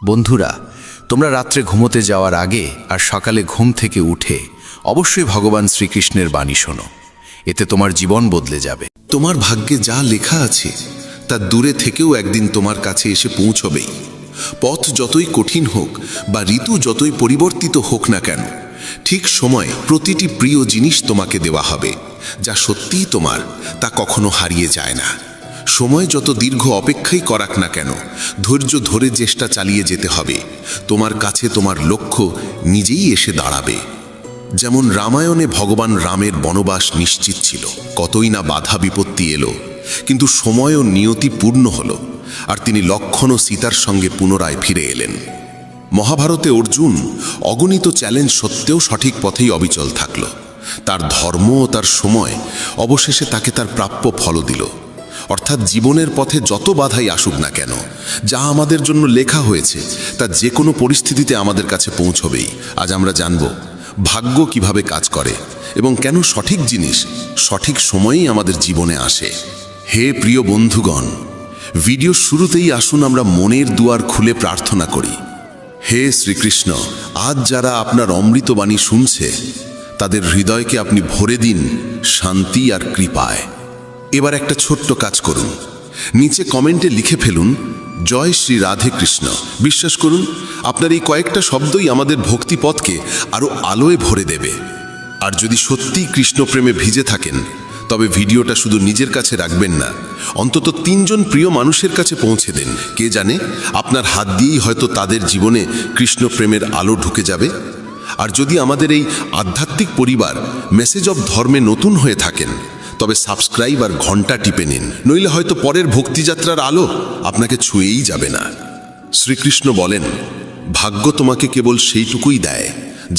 বন্ধুরা, তোমরা রাত্রে ঘুমোতে যাওয়ার আগে আর সকালে ঘুম থেকে উঠে অবশ্যই ভগবান শ্রীকৃষ্ণের বাণী শোনো। এতে তোমার জীবন বদলে যাবে। তোমার ভাগ্যে যা লেখা আছে তা দূরে থেকেও একদিন তোমার কাছে এসে পৌঁছবেই। পথ যতই কঠিন হোক বা ঋতু যতই পরিবর্তিত হোক না কেন, ঠিক সময়ে প্রতিটি প্রিয় জিনিস তোমাকে দেওয়া হবে। যা সত্যিই তোমার, তা কখনো হারিয়ে যায় না। সময় যত দীর্ঘ অপেক্ষাই করাক না কেন, ধৈর্য ধরে চেষ্টা চালিয়ে যেতে হবে। তোমার কাছে তোমার লক্ষ্য নিজেই এসে দাঁড়াবে। যেমন রামায়ণে ভগবান রামের বনবাস নিশ্চিত ছিল, কতই না বাধা বিপত্তি এলো, কিন্তু সময় ও নিয়তি পূর্ণ হলো, আর তিনি লক্ষ্মণ ও সীতার সঙ্গে পুনরায় ফিরে এলেন। মহাভারতে অর্জুন অগণিত চ্যালেঞ্জ সত্ত্বেও সঠিক পথেই অবিচল থাকল। তার ধর্ম ও তার সময় অবশেষে তাকে তার প্রাপ্য ফল দিল। অর্থাৎ জীবনের পথে যত বাধাই আসুক না কেন, যা আমাদের জন্য লেখা হয়েছে তা যে কোনো পরিস্থিতিতে আমাদের কাছে পৌঁছবেই। আজ আমরা জানব ভাগ্য কিভাবে কাজ করে এবং কেন সঠিক জিনিস সঠিক সময়েই আমাদের জীবনে আসে। হে প্রিয় বন্ধুগণ, ভিডিও শুরুতেই আসুন আমরা মনের দুয়ার খুলে প্রার্থনা করি। হে শ্রীকৃষ্ণ, আজ যারা আপনার অমৃতবাণী শুনছে তাদের হৃদয়কে আপনি ভরে দিন শান্তি আর কৃপায়। এবার একটা ছোট্ট কাজ করুন, নিচে কমেন্টে লিখে ফেলুন জয় শ্রী রাধে কৃষ্ণ। বিশ্বাস করুন, আপনার এই কয়েকটা শব্দই আমাদের ভক্তিপথকে আরও আলোয় ভরে দেবে। আর যদি সত্যিই কৃষ্ণপ্রেমে ভিজে থাকেন, তবে ভিডিওটা শুধু নিজের কাছে রাখবেন না, অন্তত 3 জন প্রিয় মানুষের কাছে পৌঁছে দেন। কে জানে, আপনার হাত দিয়েই হয়তো তাদের জীবনে কৃষ্ণপ্রেমের আলো ঢুকে যাবে। আর যদি আমাদের এই আধ্যাত্মিক পরিবার মেসেজ অব ধর্মে নতুন হয়ে থাকেন, তবে সাবস্ক্রাইব আর ঘন্টা টিপে নিন, নইলে হয়তো পরের ভক্তিযাত্রার আলো আপনাকে ছুঁয়েই যাবে না। শ্রীকৃষ্ণ বলেন, ভাগ্য তোমাকে কেবল সেইটুকুই দেয়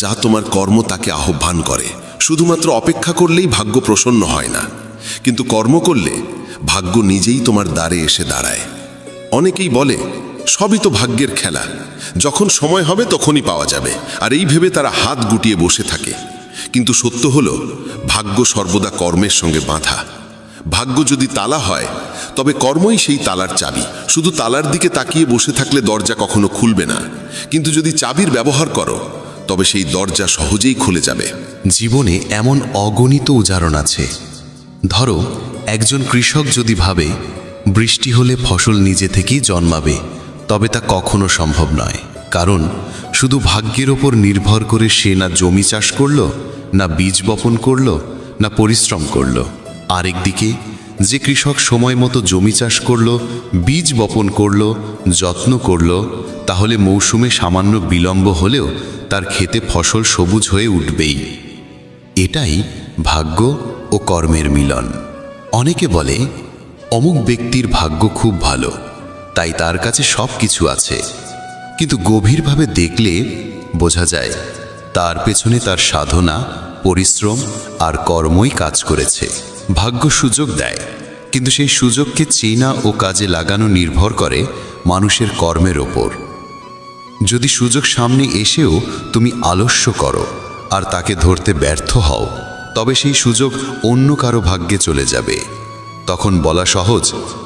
যা তোমার কর্ম তাকে আহ্বান করে। শুধুমাত্র অপেক্ষা করলেই ভাগ্য প্রসন্ন হয় না, কিন্তু কর্ম করলে ভাগ্য নিজেই তোমার দ্বারে এসে দাঁড়ায়। অনেকেই বলে সবই তো ভাগ্যের খেলা, যখন সময় হবে তখনই পাওয়া যাবে, আর এই ভেবে তারা হাত গুটিয়ে বসে থাকে। কিন্তু সত্য হলো, ভাগ্য সর্বদা কর্মের সঙ্গে বাঁধা। ভাগ্য যদি তালা হয়, তবে কর্মই সেই তালার চাবি। শুধু তালার দিকে তাকিয়ে বসে থাকলে দরজা কখনো খুলবে না, কিন্তু যদি চাবির ব্যবহার করো, তবে সেই দরজা সহজেই খুলে যাবে। জীবনে এমন অগণিত উদাহরণ আছে। ধরো, একজন কৃষক যদি ভাবে বৃষ্টি হলে ফসল নিজে থেকেই জন্মাবে, তবে তা কখনো সম্ভব নয়। কারণ শুধু ভাগ্যের ওপর নির্ভর করে সে না জমি চাষ করল, না বীজ বপন করল, না পরিশ্রম করল। আরেকদিকে যে কৃষক সময় মতো জমি চাষ করল, বীজ বপন করল, যত্ন করল, তাহলে মৌসুমে সামান্য বিলম্ব হলেও তার ক্ষেতে ফসল সবুজ হয়ে উঠবেই। এটাই ভাগ্য ও কর্মের মিলন। অনেকে বলে অমুক ব্যক্তির ভাগ্য খুব ভালো, তাই তার কাছে সব কিছু আছে, কিন্তু গভীরভাবে দেখলে বোঝা যায় তার পেছনে তার সাধনা, পরিশ্রম আর কর্মই কাজ করেছে। ভাগ্য সুযোগ দেয়, কিন্তু সেই সুযোগকে চেনা ও কাজে লাগানো নির্ভর করে মানুষের কর্মের ওপর। যদি সুযোগ সামনে এসেও তুমি আলস্য করো আর তাকে ধরতে ব্যর্থ হও, তবে সেই সুযোগ অন্য কারো ভাগ্যে চলে যাবে। তখন বলা সহজ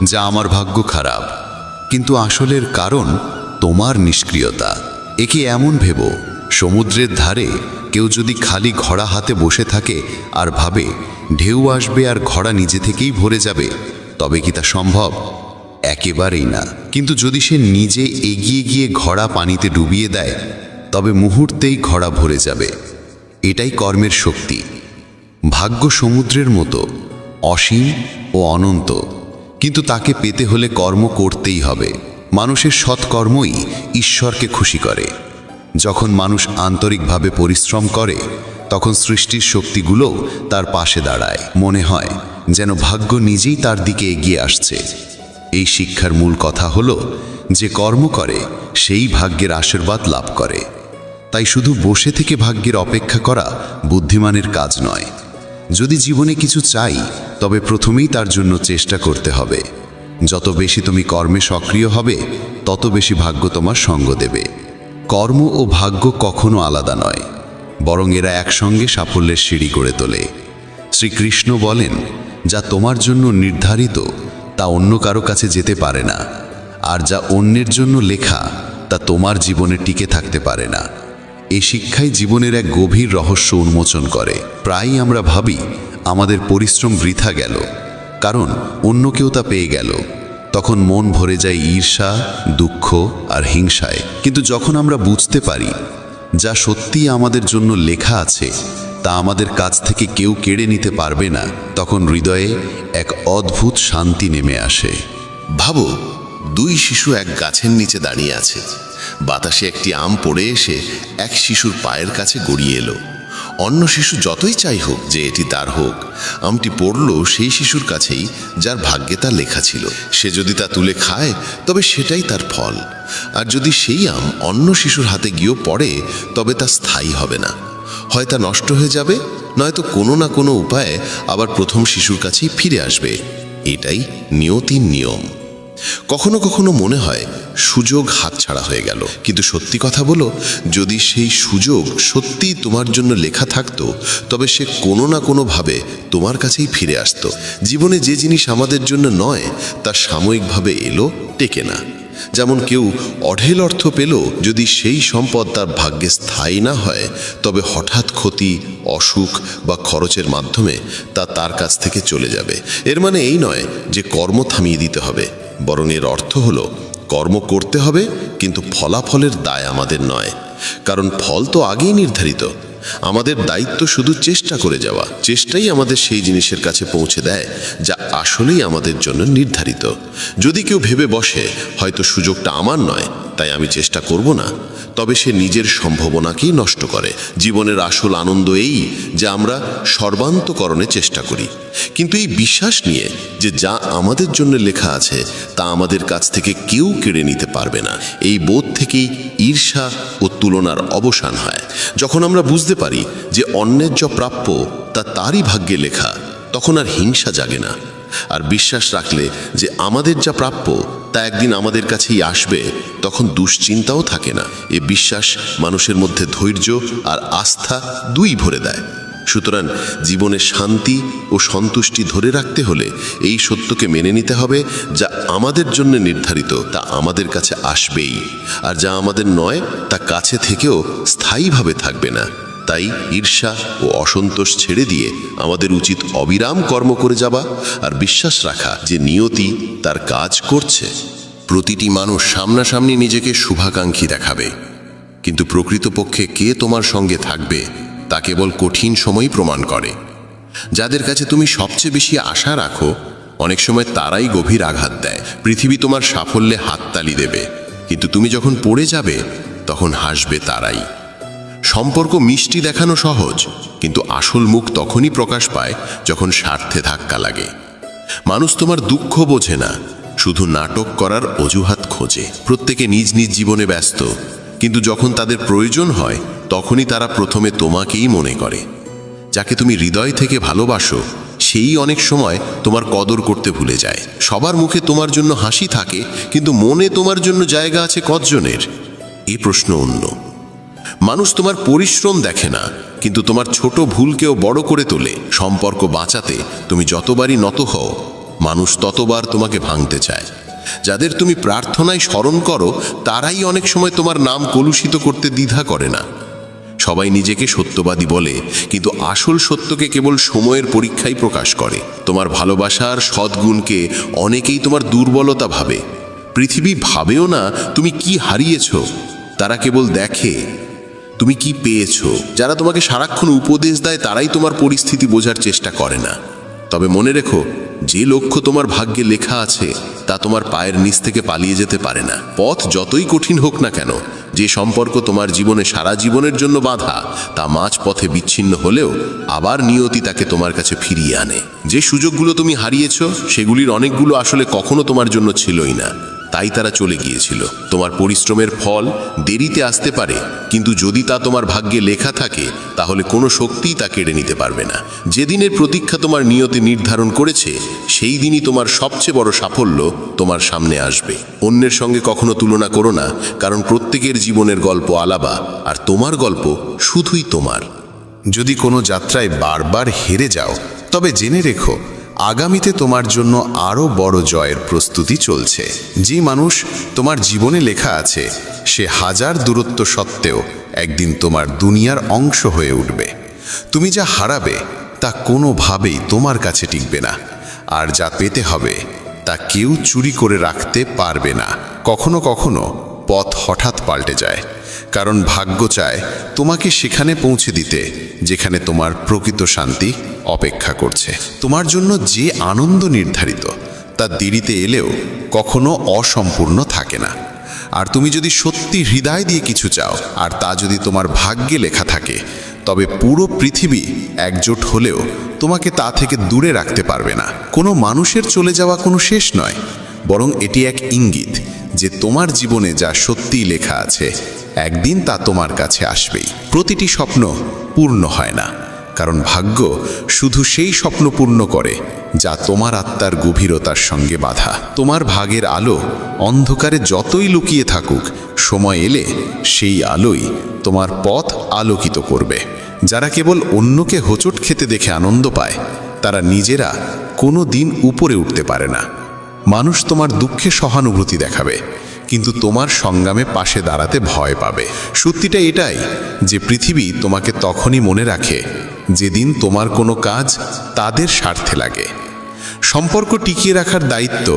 যে আমার ভাগ্য খারাপ, কিন্তু আসলের কারণ তোমার নিষ্ক্রিয়তা। একে এমন ভেবো, সমুদ্রের ধারে কেউ যদি খালি ঘোড়া হাতে বসে থাকে আর ভাবে ঢেউ আসবে আর ঘোড়া নিজে থেকেই ভরে যাবে, তবে কি তা সম্ভব? একেবারেই না। কিন্তু যদি সে নিজে এগিয়ে গিয়ে ঘোড়া পানিতে ডুবিয়ে দেয়, তবে মুহূর্তেই ঘোড়া ভরে যাবে। এটাই কর্মের শক্তি। ভাগ্য সমুদ্রের মতো অসীম ও অনন্ত, কিন্তু তাকে পেতে হলে কর্ম করতেই হবে। মানুষের সৎকর্মই ঈশ্বরকে খুশি করে। যখন মানুষ আন্তরিকভাবে পরিশ্রম করে, তখন সৃষ্টির শক্তিগুলোও তার পাশে দাঁড়ায়। মনে হয় যেন ভাগ্য নিজেই তার দিকে এগিয়ে আসছে। এই শিক্ষার মূল কথা হলো, যে কর্ম করে সেই ভাগ্যের আশীর্বাদ লাভ করে। তাই শুধু বসে থেকে ভাগ্যের অপেক্ষা করা বুদ্ধিমানের কাজ নয়। যদি জীবনে কিছু চাই, তবে প্রথমেই তার জন্য চেষ্টা করতে হবে। যত বেশি তুমি কর্মে সক্রিয় হবে, তত বেশি ভাগ্য তোমার সঙ্গ দেবে। কর্ম ও ভাগ্য কখনো আলাদা নয়, বরং এরা একসঙ্গে সাফল্যের সিঁড়ি গড়ে তোলে। শ্রীকৃষ্ণ বলেন, যা তোমার জন্য নির্ধারিত তা অন্য কারো কাছে যেতে পারে না, আর যা অন্যের জন্য লেখা তা তোমার জীবনে টিকে থাকতে পারে না। এই শিক্ষাই জীবনের এক গভীর রহস্য উন্মোচন করে। প্রায়ই আমরা ভাবি আমাদের পরিশ্রম বৃথা গেল, কারণ অন্য কেউ তা পেয়ে গেল। তখন মন ভরে যায় ঈর্ষা, দুঃখ আর হিংসায়। কিন্তু যখন আমরা বুঝতে পারি যা সত্যিই আমাদের জন্য লেখা আছে তা আমাদের কাছ থেকে কেউ কেড়ে নিতে পারবে না, তখন হৃদয়ে এক অদ্ভুত শান্তি নেমে আসে। ভাবো, দুই শিশু এক গাছের নিচে দাঁড়িয়ে আছে। বাতাসে একটি আম পড়ে এসে এক শিশুর পায়ের কাছে গড়িয়ে এলো। অন্য শিশু যতই চাই হোক যে এটি তার হোক, আমটি পড়ল সেই শিশুর কাছেই যার ভাগ্যে তা লেখা ছিল। সে যদি তা তুলে খায় তবে সেটাই তার ফল, আর যদি সেই আম অন্য শিশুর হাতে গিয়েও পড়ে তবে তা স্থায়ী হবে না। হয় তা নষ্ট হয়ে যাবে, নয়তো কোনো না কোনো উপায়ে আবার প্রথম শিশুর কাছেই ফিরে আসবে। এটাই নিয়তির নিয়ম। কখনো কখনো মনে হয় সুযোগ হাতছাড়া হয়ে গেল, কিন্তু সত্যি কথা বলো, যদি সেই সুযোগ সত্যিই তোমার জন্য লেখা থাকতো তবে সে কোনো না কোনোভাবে তোমার কাছেই ফিরে আসতো। জীবনে যে জিনিস আমাদের জন্য নয় তা সাময়িকভাবে এলো, টেকে না। যেমন কেউ অঢেল অর্থ পেল, যদি সেই সম্পদ তার ভাগ্যে স্থায়ী না হয় তবে হঠাৎ ক্ষতি, অসুখ বা খরচের মাধ্যমে তা তার কাছ থেকে চলে যাবে। এর মানে এই নয় যে কর্ম থামিয়ে দিতে হবে, বরং এর অর্থ হলো কর্ম করতে হবে, কিন্তু ফলাফলের দায় আমাদের নয়, কারণ ফল তো আগেই নির্ধারিত। আমাদের দায়িত্ব শুধু চেষ্টা করে যাওয়া। চেষ্টাই আমাদের সেই জিনিসের কাছে পৌঁছে দেয় যা আসলেই আমাদের জন্য নির্ধারিত। যদি কেউ ভেবে বসে হয়তো সুযোগটা আমার নয় তাই আমি চেষ্টা করব না, তবে সে নিজের সম্ভাবনাকেই নষ্ট করে। জীবনের আসল আনন্দ এই যে আমরা সর্বান্তকরণে চেষ্টা করি, কিন্তু এই বিশ্বাস নিয়ে যে যা আমাদের জন্য লেখা আছে তা আমাদের কাছ থেকে কেউ কেড়ে নিতে পারবে না। এই বোধ থেকেই ঈর্ষা ও তুলনার অবসান হয়। যখন আমরা বুঝতে পারি যে অন্যের যা প্রাপ্য তা তারই ভাগ্যে লেখা, তখন আর হিংসা জাগে না। আর বিশ্বাস রাখলে যে আমাদের যা প্রাপ্য তা একদিন আমাদের কাছেই আসবে, তখন দুশ্চিন্তাও থাকে না। এ বিশ্বাস মানুষের মধ্যে ধৈর্য আর আস্থা দুই ভরে দেয়। সুতরাং জীবনে শান্তি ও সন্তুষ্টি ধরে রাখতে হলে এই সত্যকে মেনে নিতে হবে, যা আমাদের জন্য নির্ধারিত তা আমাদের কাছে আসবেই, আর যা আমাদের নয় তা কাছে থেকেও স্থায়ীভাবে থাকবে না। তাই ঈর্ষা ও অসন্তোষ ছেড়ে দিয়ে আমাদের উচিত অবিরাম কর্ম করে যাওয়া আর বিশ্বাস রাখা যে নিয়তি তার কাজ করছে। প্রতিটি মানুষ সামনাসামনি নিজেকে শুভাকাঙ্ক্ষী দেখাবে, কিন্তু প্রকৃতপক্ষে কে তোমার সঙ্গে থাকবে তা কেবল কঠিন সময়ই প্রমাণ করে। যাদের কাছে তুমি সবচেয়ে বেশি আশা রাখো অনেক সময় তারাই গভীর আঘাত দেয়। পৃথিবী তোমার সাফল্যে হাততালি দেবে, কিন্তু তুমি যখন পড়ে যাবে তখন হাসবে তারাই। সম্পর্ক মিষ্টি দেখানো সহজ, কিন্তু আসল মুখ তখনই প্রকাশ পায় যখন স্বার্থে ধাক্কা লাগে। মানুষ তোমার দুঃখ বোঝে না, শুধু নাটক করার অজুহাত খোঁজে। প্রত্যেকে নিজ নিজ জীবনে ব্যস্ত, কিন্তু যখন তাদের প্রয়োজন হয় তখনই তারা প্রথমে তোমাকেই মনে করে। যাকে তুমি হৃদয় থেকে ভালোবাসো সেই অনেক সময় তোমার কদর করতে ভুলে যায়। সবার মুখে তোমার জন্য হাসি থাকে, কিন্তু মনে তোমার জন্য জায়গা আছে কতজনের? এ প্রশ্ন অন্য। মানুষ তোমার পরিশ্রম দেখে না, কিন্তু তোমার ছোট ভুলকেও বড় করে তোলে। সম্পর্ক বাঁচাতে তুমি যতবারই নত হও, মানুষ ততবার তোমাকে ভাঙতে চায়। যাদের তুমি প্রার্থনায় স্মরণ করো তারাই অনেক সময় তোমার নাম কলুষিত করতে দ্বিধা করে না। সবাই নিজেকে সত্যবাদী বলে, কিন্তু আসল সত্যকে কেবল সময়ের পরীক্ষাই প্রকাশ করে। তোমার ভালোবাসার সদ্গুণকে অনেকেই তোমার দুর্বলতা ভাবে। পৃথিবী ভাবেও না তুমি কি হারিয়েছ, তারা কেবল দেখে তুমি কি পেয়েছ। যারা তোমাকে সারাক্ষণ উপদেশ দেয় তারাই তোমার পরিস্থিতি বোঝার চেষ্টা করে না। তবে মনে রেখো, যে লক্ষ্য তোমার ভাগ্যে লেখা আছে তা তোমার পায়ের নিচ থেকে পালিয়ে যেতে পারে না। পথ যতই কঠিন হোক না কেন, যে সম্পর্ক তোমার জীবনে সারা জীবনের জন্য বাধা তা মাঝ পথে বিচ্ছিন্ন হলেও আবার নিয়তি তাকে তোমার কাছে ফিরিয়ে আনে। যে সুযোগগুলো তুমি হারিয়েছ সেগুলির অনেকগুলো আসলে কখনো তোমার জন্য ছিলই না, তাই তারা চলে গিয়েছিল। তোমার পরিশ্রমের ফল দেরিতে আসতে পারে, কিন্তু যদি তা তোমার ভাগ্যে লেখা থাকে তাহলে কোনো শক্তিই তা কেড়ে নিতে পারবে না। যেদিনের প্রতীক্ষা তোমার নিয়তি নির্ধারণ করেছে সেই দিনই তোমার সবচেয়ে বড় সাফল্য তোমার সামনে আসবে। অন্যের সঙ্গে কখনো তুলনা করো না, কারণ প্রত্যেকের জীবনের গল্প আলাদা, আর তোমার গল্প শুধুই তোমার। যদি কোনো যাত্রায় বারবার হেরে যাও তবে জেনে রেখো, আগামীতে তোমার জন্য আরও বড় জয়ের প্রস্তুতি চলছে। যে মানুষ তোমার জীবনে লেখা আছে সে হাজার দূরত্ব সত্ত্বেও একদিন তোমার দুনিয়ার অংশ হয়ে উঠবে। তুমি যা হারাবে তা কোনোভাবেই তোমার কাছে টিকবে না, আর যা পেতে হবে তা কেউ চুরি করে রাখতে পারবে না। কখনো কখনো পথ হঠাৎ পাল্টে যায়, কারণ ভাগ্য চায় তোমাকে সেখানে পৌঁছে দিতে যেখানে তোমার প্রকৃত শান্তি অপেক্ষা করছে। তোমার জন্য যে আনন্দ নির্ধারিত তা দেরিতে এলেও কখনো অসম্পূর্ণ থাকে না। আর তুমি যদি সত্যি হৃদয় দিয়ে কিছু চাও আর তা যদি তোমার ভাগ্যে লেখা থাকে, তবে পুরো পৃথিবী একজোট হলেও তোমাকে তা থেকে দূরে রাখতে পারবে না। কোনো মানুষের চলে যাওয়া কোনো শেষ নয়, বরং এটি এক ইঙ্গিত যে তোমার জীবনে যা সত্যিই লেখা আছে একদিন তা তোমার কাছে আসবেই। প্রতিটি স্বপ্ন পূর্ণ হয় না, কারণ ভাগ্য শুধু সেই স্বপ্ন পূর্ণ করে যা তোমার আত্মার গভীরতার সঙ্গে বাঁধা। তোমার ভাগের আলো অন্ধকারে যতই লুকিয়ে থাকুক, সময় এলে সেই আলোই তোমার পথ আলোকিত করবে। যারা কেবল অন্যকে হোঁচট খেতে দেখে আনন্দ পায়, তারা নিজেরা কোনো দিন উপরে উঠতে পারে না। মানুষ তোমার দুঃখে সহানুভূতি দেখাবে, কিন্তু তোমার সংগ্রামে পাশে দাঁড়াতে ভয় পাবে। সত্যিটা এটাই যে পৃথিবী তোমাকে তখনই মনে রাখে যেদিন তোমার কোনো কাজ তাদের স্বার্থে লাগে। সম্পর্ক টিকিয়ে রাখার দায়িত্ব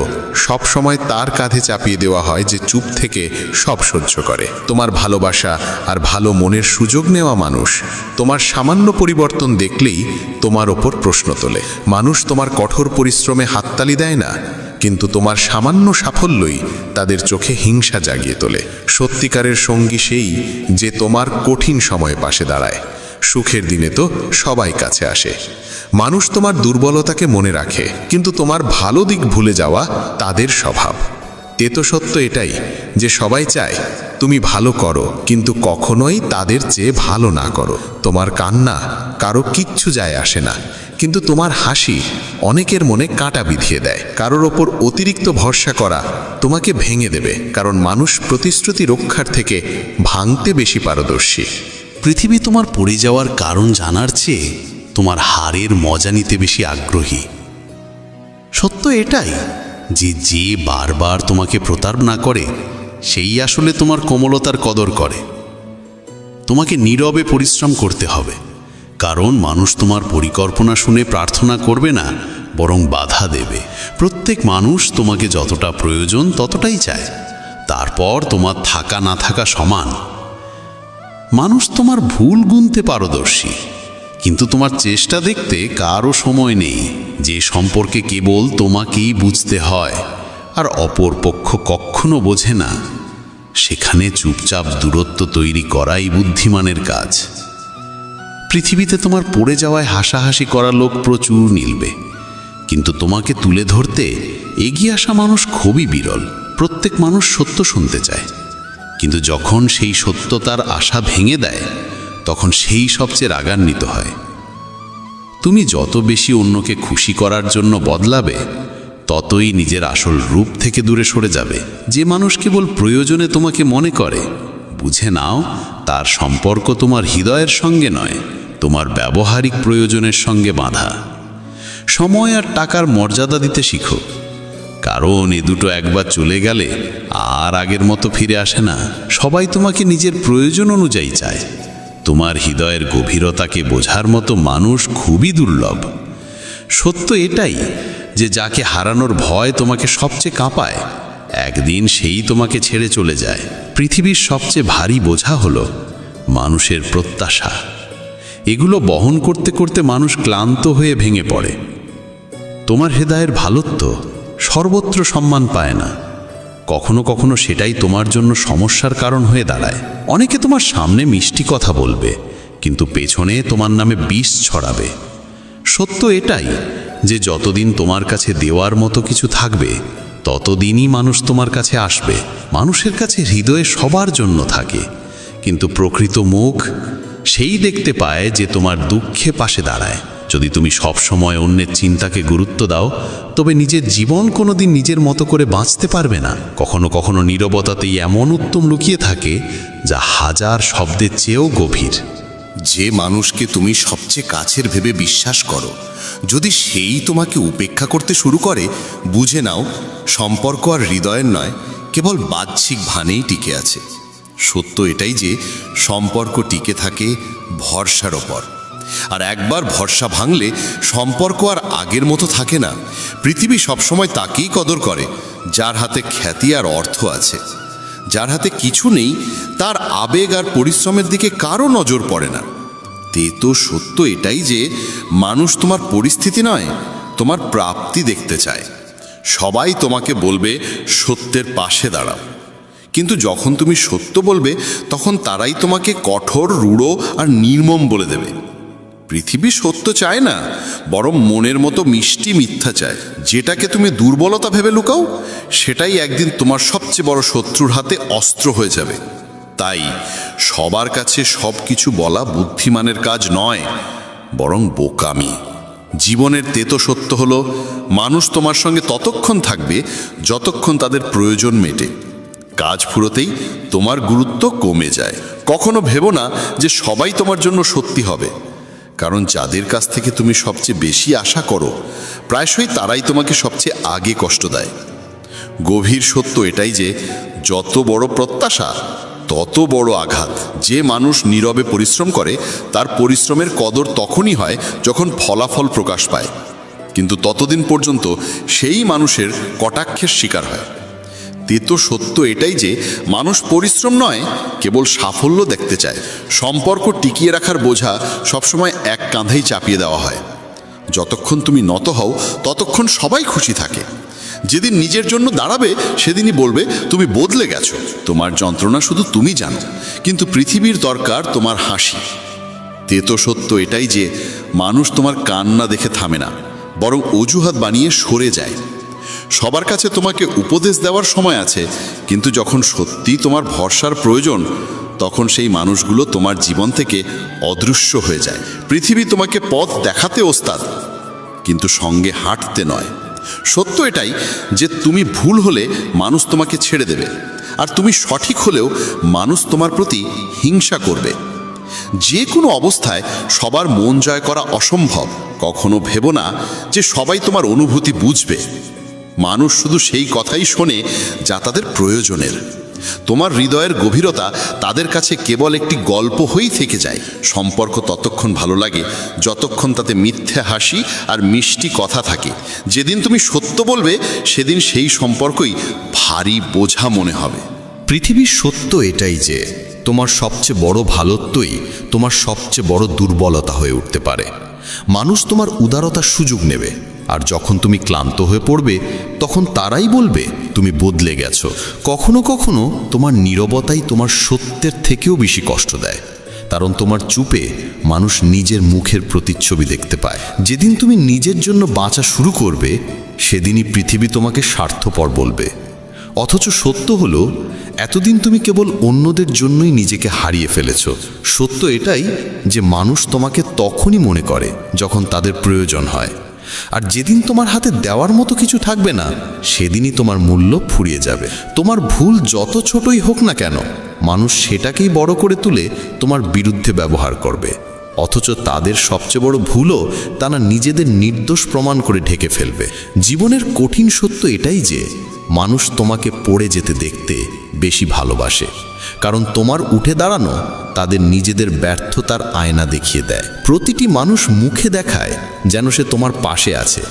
সব সময় তার কাঁধে চাপিয়ে দেওয়া হয় যে চুপ থেকে সব সহ্য করে। তোমার ভালোবাসা আর ভালো মনের সুযোগ নেওয়া মানুষ তোমার সামান্য পরিবর্তন দেখলেই তোমার ওপর প্রশ্ন তোলে। মানুষ তোমার কঠোর পরিশ্রমে হাততালি দেয় না, কিন্তু তোমার সামান্য সাফল্যই তাদের চোখে হিংসা জাগিয়ে তোলে। সত্যিকারের সঙ্গী সেই যে তোমার কঠিন সময়ে পাশে দাঁড়ায়। সুখের দিনে তো সবাই কাছে আসে। মানুষ তোমার দুর্বলতাকে মনে রাখে, কিন্তু তোমার ভালো দিক ভুলে যাওয়া তাদের স্বভাব। তেতো সত্য এটাই যে সবাই চায় তুমি ভালো করো, কিন্তু কখনোই তাদের চেয়ে ভালো না করো। তোমার কান্না কারো কিচ্ছু যায় আসে না, কিন্তু তোমার হাসি অনেকের মনে কাঁটা বিঁধিয়ে দেয়। কারোর ওপর অতিরিক্ত ভরসা করা তোমাকে ভেঙে দেবে, কারণ মানুষ প্রতিশ্রুতি রক্ষার থেকে ভাঙতে বেশি পারদর্শী। পৃথিবী তোমার পড়ে যাওয়ার কারণ জানার চেয়ে তোমার হারের মজা নিতে বেশি আগ্রহী। সত্য এটাই যে যে বারবার তোমাকে প্রতারণা করে সেই আসলে তোমার কোমলতার কদর করে। তোমাকে নীরবে পরিশ্রম করতে হবে, কারণ মানুষ তোমার পরিকল্পনা শুনে প্রার্থনা করবে না, বরং বাধা দেবে। প্রত্যেক মানুষ তোমাকে যতটা প্রয়োজন ততটাই চায়, তারপর তোমার থাকা না থাকা সমান। মানুষ তোমার ভুল গুনতে পারদর্শী, কিন্তু তোমার চেষ্টা দেখতে কারও সময় নেই। যে সম্পর্কে কেবল তোমাকেই বুঝতে হয় আর অপর পক্ষ কখনো বোঝে না, সেখানে চুপচাপ দূরত্ব তৈরি করাই বুদ্ধিমানের কাজ। পৃথিবীতে তোমার পড়ে যাওয়ায় হাসাহাসি করা লোক প্রচুর মিলবে, কিন্তু তোমাকে তুলে ধরতে এগিয়ে আসা মানুষ খুবই বিরল। প্রত্যেক মানুষ সত্য শুনতে চায়, কিন্তু যখন সেই সত্য তার আশা ভেঙে দেয়, তখন সেই সবচেয়ে রাগান্বিত হয়। তুমি যত বেশি অন্যকে খুশি করার জন্য বদলাবে, ততই নিজের আসল রূপ থেকে দূরে সরে যাবে। যে মানুষ কেবল প্রয়োজনে তোমাকে মনে করে, বুঝে নাও তার সম্পর্ক তোমার হৃদয়ের সঙ্গে নয়, তোমার ব্যবহারিক প্রয়োজনের সঙ্গে বাঁধা। সময় আর টাকার মর্যাদা দিতে শিখো, কারণ এ দুটো একবার চলে গেলে আর আগের মতো ফিরে আসে না। সবাই তোমাকে নিজের প্রয়োজন অনুযায়ী চায়। তোমার হৃদয়ের গভীরতাকে বোঝার মতো মানুষ খুবই দুর্লভ। সত্য এটাই যে যাকে হারানোর ভয় তোমাকে সবচেয়ে কাঁপায়, একদিন সেই তোমাকে ছেড়ে চলে যায়। পৃথিবীর সবচেয়ে ভারী বোঝা হলো মানুষের প্রত্যাশা। এগুলো বহন করতে করতে মানুষ ক্লান্ত হয়ে ভেঙে পড়ে। তোমার হৃদয়ের ভালোত্ব সর্বত্র সম্মান পায় না। কখনো কখনো সেটাই তোমার জন্য সমস্যার কারণ হয়ে দাঁড়ায়। অনেকে তোমার সামনে মিষ্টি কথা বলবে, কিন্তু পেছনে তোমার নামে বিষ ছড়াবে। সত্য এটাই যে যতদিন তোমার কাছে দেওয়ার মতো কিছু থাকবে, ততদিনই মানুষ তোমার কাছে আসবে। মানুষের কাছে হৃদয়ে সবার জন্য থাকে, কিন্তু প্রকৃত মুখ সেই দেখতে পায় যে তোমার দুঃখে পাশে দাঁড়ায়। যদি তুমি সব সময় অন্যের চিন্তাকে গুরুত্ব দাও, তবে নিজের জীবন কোনোদিন নিজের মতো করে বাঁচতে পারবে না। কখনো কখনো নীরবতাতেই এমন উত্তম লুকিয়ে থাকে যা হাজার শব্দের চেয়েও গভীর। যে মানুষকে তুমি সবচেয়ে কাছের ভেবে বিশ্বাস করো, যদি সেই তোমাকে উপেক্ষা করতে শুরু করে, বুঝে নাও সম্পর্ক আর হৃদয়ের নয়, কেবল বাহ্যিক ভানেই টিকে আছে। সত্য এটাই যে সম্পর্ক টিকে থাকে ভরসার ওপর, আর একবার ভরসা ভাঙলে সম্পর্ক আর আগের মতো থাকে না। পৃথিবী সবসময় তাকেই কদর করে যার হাতে খ্যাতি আর অর্থ আছে। যার হাতে কিছু নেই তার আবেগ আর পরিশ্রমের দিকে কারো নজর পড়ে না। তো সত্য এটাই যে মানুষ তোমার পরিস্থিতি নয়, তোমার প্রাপ্তি দেখতে চায়। সবাই তোমাকে বলবে সত্যের পাশে দাঁড়াও, কিন্তু যখন তুমি সত্য বলবে তখন তারাই তোমাকে কঠোর, রূঢ় আর নির্মম বলে দেবে। পৃথিবী সত্য চায় না, বরং মনের মতো মিষ্টি মিথ্যা চায়। যেটাকে তুমি দুর্বলতা ভেবে লুকাও, সেটাই একদিন তোমার সবচেয়ে বড় শত্রুর হাতে অস্ত্র হয়ে যাবে। তাই সবার কাছে সব কিছু বলা বুদ্ধিমানের কাজ নয়, বরং বোকামি। জীবনের তেতো সত্য হলো, মানুষ তোমার সঙ্গে ততক্ষণ থাকবে যতক্ষণ তাদের প্রয়োজন মেটে। কাজ ফুরোতেই তোমার গুরুত্ব কমে যায়। কখনো ভেবো না যে সবাই তোমার জন্য সত্যি হবে, কারণ যাদের কাছ থেকে তুমি সবচেয়ে বেশি আশা করো, প্রায়শই তারাই তোমাকে সবচেয়ে আগে কষ্ট দেয়। গভীর সত্য এটাই যে যত বড় প্রত্যাশা তত বড় আঘাত। যে মানুষ নীরবে পরিশ্রম করে তার পরিশ্রমের কদর তখনই হয় যখন ফলাফল প্রকাশ পায়, কিন্তু ততদিন পর্যন্ত সেই মানুষের কটাক্ষের শিকার হয়। তেতো সত্য এটাই যে মানুষ পরিশ্রম নয়, কেবল সাফল্য দেখতে চায়। সম্পর্ক টিকিয়ে রাখার বোঝা সবসময় এক কাঁধেই চাপিয়ে দেওয়া হয়। যতক্ষণ তুমি নত হও ততক্ষণ সবাই খুশি থাকে। যেদিন নিজের জন্য দাঁড়াবে সেদিনই বলবে তুমি বদলে গেছো। তোমার যন্ত্রণা শুধু তুমি জানো, কিন্তু পৃথিবীর দরকার তোমার হাসি। তেতো সত্য এটাই যে মানুষ তোমার কান্না দেখে থামে না, বরং অজুহাত বানিয়ে সরে যায়। সবার কাছে তোমাকে উপদেশ দেওয়ার সময় আছে, কিন্তু যখন সত্যি তোমার ভরসার প্রয়োজন, তখন সেই মানুষগুলো তোমার জীবন থেকে অদৃশ্য হয়ে যায়। পৃথিবী তোমাকে পথ দেখাতে ওস্তাদ, কিন্তু সঙ্গে হাঁটতে নয়। সত্য এটাই যে তুমি ভুল হলে মানুষ তোমাকে ছেড়ে দেবে, আর তুমি সঠিক হলেও মানুষ তোমার প্রতি হিংসা করবে। যে কোনো অবস্থায় সবার মন জয় করা অসম্ভব। কখনো ভেবো না যে সবাই তোমার অনুভূতি বুঝবে। মানুষ শুধু সেই কথাই শোনে যা তাদের প্রয়োজনের। তোমার হৃদয়ের গভীরতা তাদের কাছে কেবল একটি গল্প হয়েই থেকে যায়। সম্পর্ক ততক্ষণ ভালো লাগে যতক্ষণ তাতে মিথ্যে হাসি আর মিষ্টি কথা থাকে। যেদিন তুমি সত্য বলবে সেদিন সেই সম্পর্কই ভারী বোঝা মনে হবে। পৃথিবীর সত্য এটাই যে তোমার সবচেয়ে বড় ভালোত্বই তোমার সবচেয়ে বড় দুর্বলতা হয়ে উঠতে পারে। মানুষ তোমার উদারতার সুযোগ নেবে, আর যখন তুমি ক্লান্ত হয়ে পড়বে তখন তারাই বলবে তুমি বদলে গেছো। কখনো কখনো তোমার নীরবতাই তোমার সত্যের থেকেও বেশি কষ্ট দেয়, কারণ তোমার চুপে মানুষ নিজের মুখের প্রতিচ্ছবি দেখতে পায়। যেদিন তুমি নিজের জন্য বাঁচা শুরু করবে সেদিনই পৃথিবী তোমাকে স্বার্থপর বলবে। অথচ সত্য হলো এতদিন তুমি কেবল অন্যদের জন্যই নিজেকে হারিয়ে ফেলেছ। সত্য এটাই যে মানুষ তোমাকে তখনই মনে করে যখন তাদের প্রয়োজন হয়, আর যেদিন তোমার হাতে দেওয়ার মতো কিছু থাকবে না সেদিনই তোমার মূল্য ফুরিয়ে যাবে। তোমার ভুল যত ছোটই হোক না কেন, মানুষ সেটাকেই বড় করে তুলে তোমার বিরুদ্ধে ব্যবহার করবে। অথচ তাদের সবচেয়ে বড় ভুলও তারা নিজেদের নির্দোষ প্রমাণ করে ঢেকে ফেলবে। জীবনের কঠিন সত্য এটাই যে মানুষ তোমাকে পড়ে যেতে দেখতে বেশি ভালোবাসে, কারণ তোমার উঠে দাঁড়ানো তাদের নিজেদের ব্যর্থতার আয়না দেখিয়ে দেয়। প্রতিটি মানুষ মুখে দেখায় যেন সে তোমার পাশে আছে,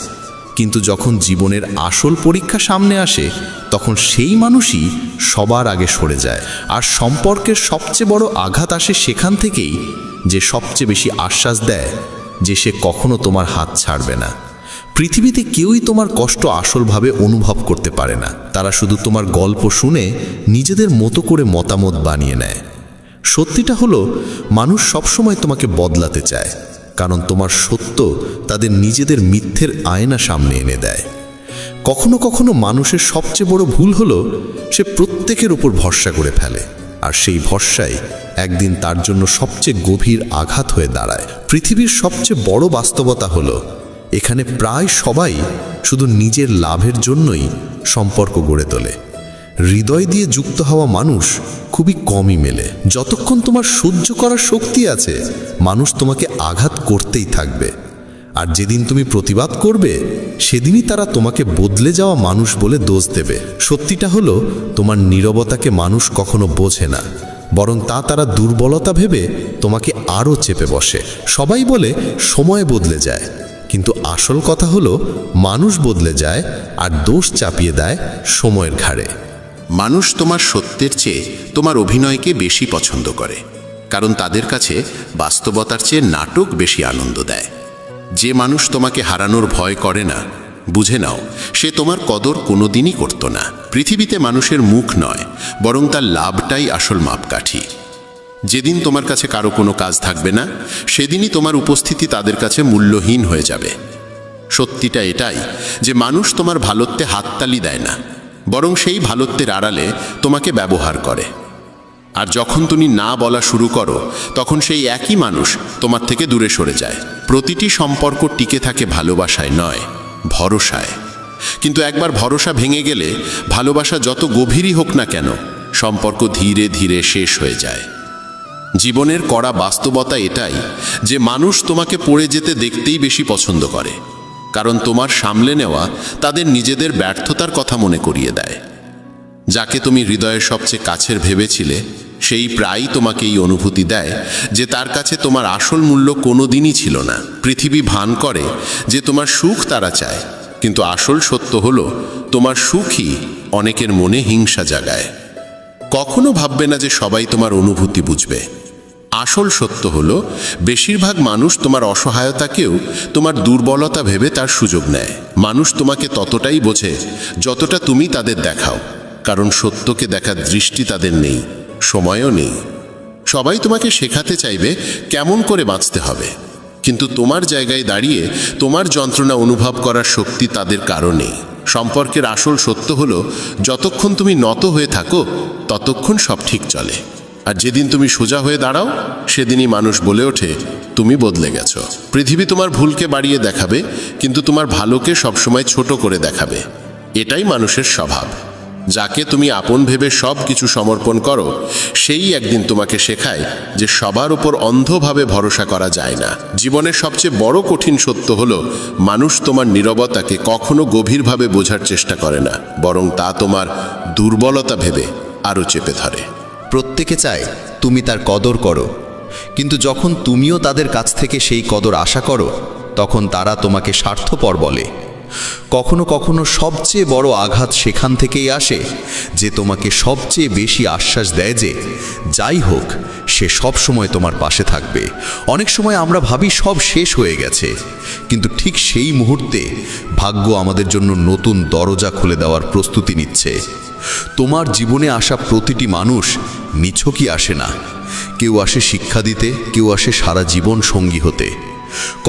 কিন্তু যখন জীবনের আসল পরীক্ষা সামনে আসে তখন সেই মানুষই সবার আগে সরে যায়। আর সম্পর্কের সবচেয়ে বড় আঘাত আসে সেখান থেকেই যে সবচেয়ে বেশি আশ্বাস দেয় যে সে কখনো তোমার হাত ছাড়বে না। পৃথিবীতে কেউই তোমার কষ্ট আসলভাবে অনুভব করতে পারে না। তারা শুধু তোমার গল্প শুনে নিজেদের মতো করে মতামত বানিয়ে নেয়। সত্যিটা হলো মানুষ সবসময় তোমাকে বদলাতে চায়, কারণ তোমার সত্য তাদের নিজেদের মিথ্যের আয়না সামনে এনে দেয়। কখনো কখনো মানুষের সবচেয়ে বড় ভুল হলো সে প্রত্যেকের উপর ভরসা করে ফেলে, আর সেই ভরসাই একদিন তার জন্য সবচেয়ে গভীর আঘাত হয়ে দাঁড়ায়। পৃথিবীর সবচেয়ে বড় বাস্তবতা হলো এখানে প্রায় সবাই শুধু নিজের লাভের জন্যই সম্পর্ক গড়ে তোলে। হৃদয় দিয়ে যুক্ত হওয়া মানুষ খুবই কমই মেলে। যতক্ষণ তোমার সহ্য করার শক্তি আছে, মানুষ তোমাকে আঘাত করতেই থাকবে। আর যেদিন তুমি প্রতিবাদ করবে, সেদিনই তারা তোমাকে বদলে যাওয়া মানুষ বলে দোষ দেবে। সত্যিটা হলো, তোমার নীরবতাকে মানুষ কখনো বোঝে না, বরং তারা দুর্বলতা ভেবে তোমাকে আরও চেপে বসে। সবাই বলে সময় বদলে যায়, কিন্তু আসল কথা হলো মানুষ বদলে যায় আর দোষ চাপিয়ে দেয় সময়ের ঘাড়ে। মানুষ তোমার সত্যের চেয়ে তোমার অভিনয়কে বেশি পছন্দ করে, কারণ তাদের কাছে বাস্তবতার চেয়ে নাটক বেশি আনন্দ দেয়। যে মানুষ তোমাকে হারানোর ভয় করে না, বুঝে নাও সে তোমার কদর কোনোদিনই করত না। পৃথিবীতে মানুষের মুখ নয়, বরং তার লাভটাই আসল মাপকাঠি। যেদিন তোমার কাছে কারো কোনো কাজ থাকবে না, সেদিনই তোমার উপস্থিতি তাদের কাছে মূল্যহীন হয়ে যাবে। সত্যিটা এটাই যে মানুষ তোমার ভালোত্বে হাততালি দেয় না, বরং সেই ভালোত্বের আড়ালে তোমাকে ব্যবহার করে। আর যখন তুমি না বলা শুরু করো, তখন সেই একই মানুষ তোমার থেকে দূরে সরে যায়। প্রতিটি সম্পর্ক টিকে থাকে ভালোবাসায় নয়, ভরসায়। কিন্তু একবার ভরসা ভেঙে গেলে, ভালোবাসা যত গভীরই হোক না কেন, সম্পর্ক ধীরে ধীরে শেষ হয়ে যায়। জীবনের কড়া বাস্তবতা এটাই যে মানুষ তোমাকে পড়ে যেতে দেখতেই বেশি পছন্দ করে, কারণ তোমার সামলে নেওয়া তাদের নিজেদের ব্যর্থতার কথা মনে করিয়ে দেয়। যাকে তুমি হৃদয়ের সবচেয়ে কাছের ভেবেছিলে, সেই প্রায়ই তোমাকে এই অনুভূতি দেয় যে তার কাছে তোমার আসল মূল্য কোনোদিনই ছিল না। পৃথিবী ভান করে যে তোমার সুখ তারা চায়, কিন্তু আসল সত্য হলো তোমার সুখই অনেকের মনে হিংসা জাগায়। কখনো ভাববে না যে সবাই তোমার অনুভূতি বুঝবে। আসল সত্য হলো বেশিরভাগ মানুষ তোমার অসহায়তাকেও তোমার দুর্বলতা ভেবে তার সুযোগ নেয়। মানুষ তোমাকে ততটাই বোঝে যতটা তুমি তাদের দেখাও, কারণ সত্যকে দেখার দৃষ্টি তাদের নেই, সময়ও নেই। সবাই তোমাকে শেখাতে চাইবে কেমন করে বাঁচতে হবে, কিন্তু তোমার জায়গায় দাঁড়িয়ে তোমার যন্ত্রণা অনুভব করার শক্তি তাদের কারো নেই। সম্পর্কের আসল সত্য হলো যতক্ষণ তুমি নত হয়ে থাকো, ততক্ষণ সব ঠিক চলে। আর যেদিন তুমি সোজা হয়ে দাঁড়াও, সেদিনই মানুষ বলে ওঠে তুমি বদলে গেছো। পৃথিবী তোমার ভুলকে বাড়িয়ে দেখাবে, কিন্তু তোমার ভালোকে সবসময় ছোট করে দেখাবে। এটাই মানুষের স্বভাব। যাকে তুমি আপন ভেবে সব কিছু সমর্পণ করো, সেই একদিন তোমাকে শেখায় যে সবার উপর অন্ধভাবে ভরসা করা যায় না। জীবনের সবচেয়ে বড় কঠিন সত্য হলো মানুষ তোমার নীরবতাকে কখনো গভীরভাবে বোঝার চেষ্টা করে না, বরং তা তোমার দুর্বলতা ভেবে আরও চেপে ধরে। প্রত্যেকে চায় তুমি তার কদর করো, কিন্তু যখন তুমিও তাদের কাছ থেকে সেই কদর আশা করো, তখন তারা তোমাকে স্বার্থপর বলে। কখনো কখনো সবচেয়ে বড় আঘাত সেখান থেকেই আসে যে তোমাকে সবচেয়ে বেশি আশ্বাস দেয় যে যাই হোক সে সব সময় তোমার পাশে থাকবে। অনেক সময় আমরা ভাবি সব শেষ হয়ে গেছে, কিন্তু ঠিক সেই মুহূর্তে ভাগ্য আমাদের জন্য নতুন দরজা খুলে দেওয়ার প্রস্তুতি নিচ্ছে। তোমার জীবনে আসা প্রতিটি মানুষ নিছকই আসে না। কেউ আসে শিক্ষা দিতে, কেউ আসে সারা জীবন সঙ্গী হতে।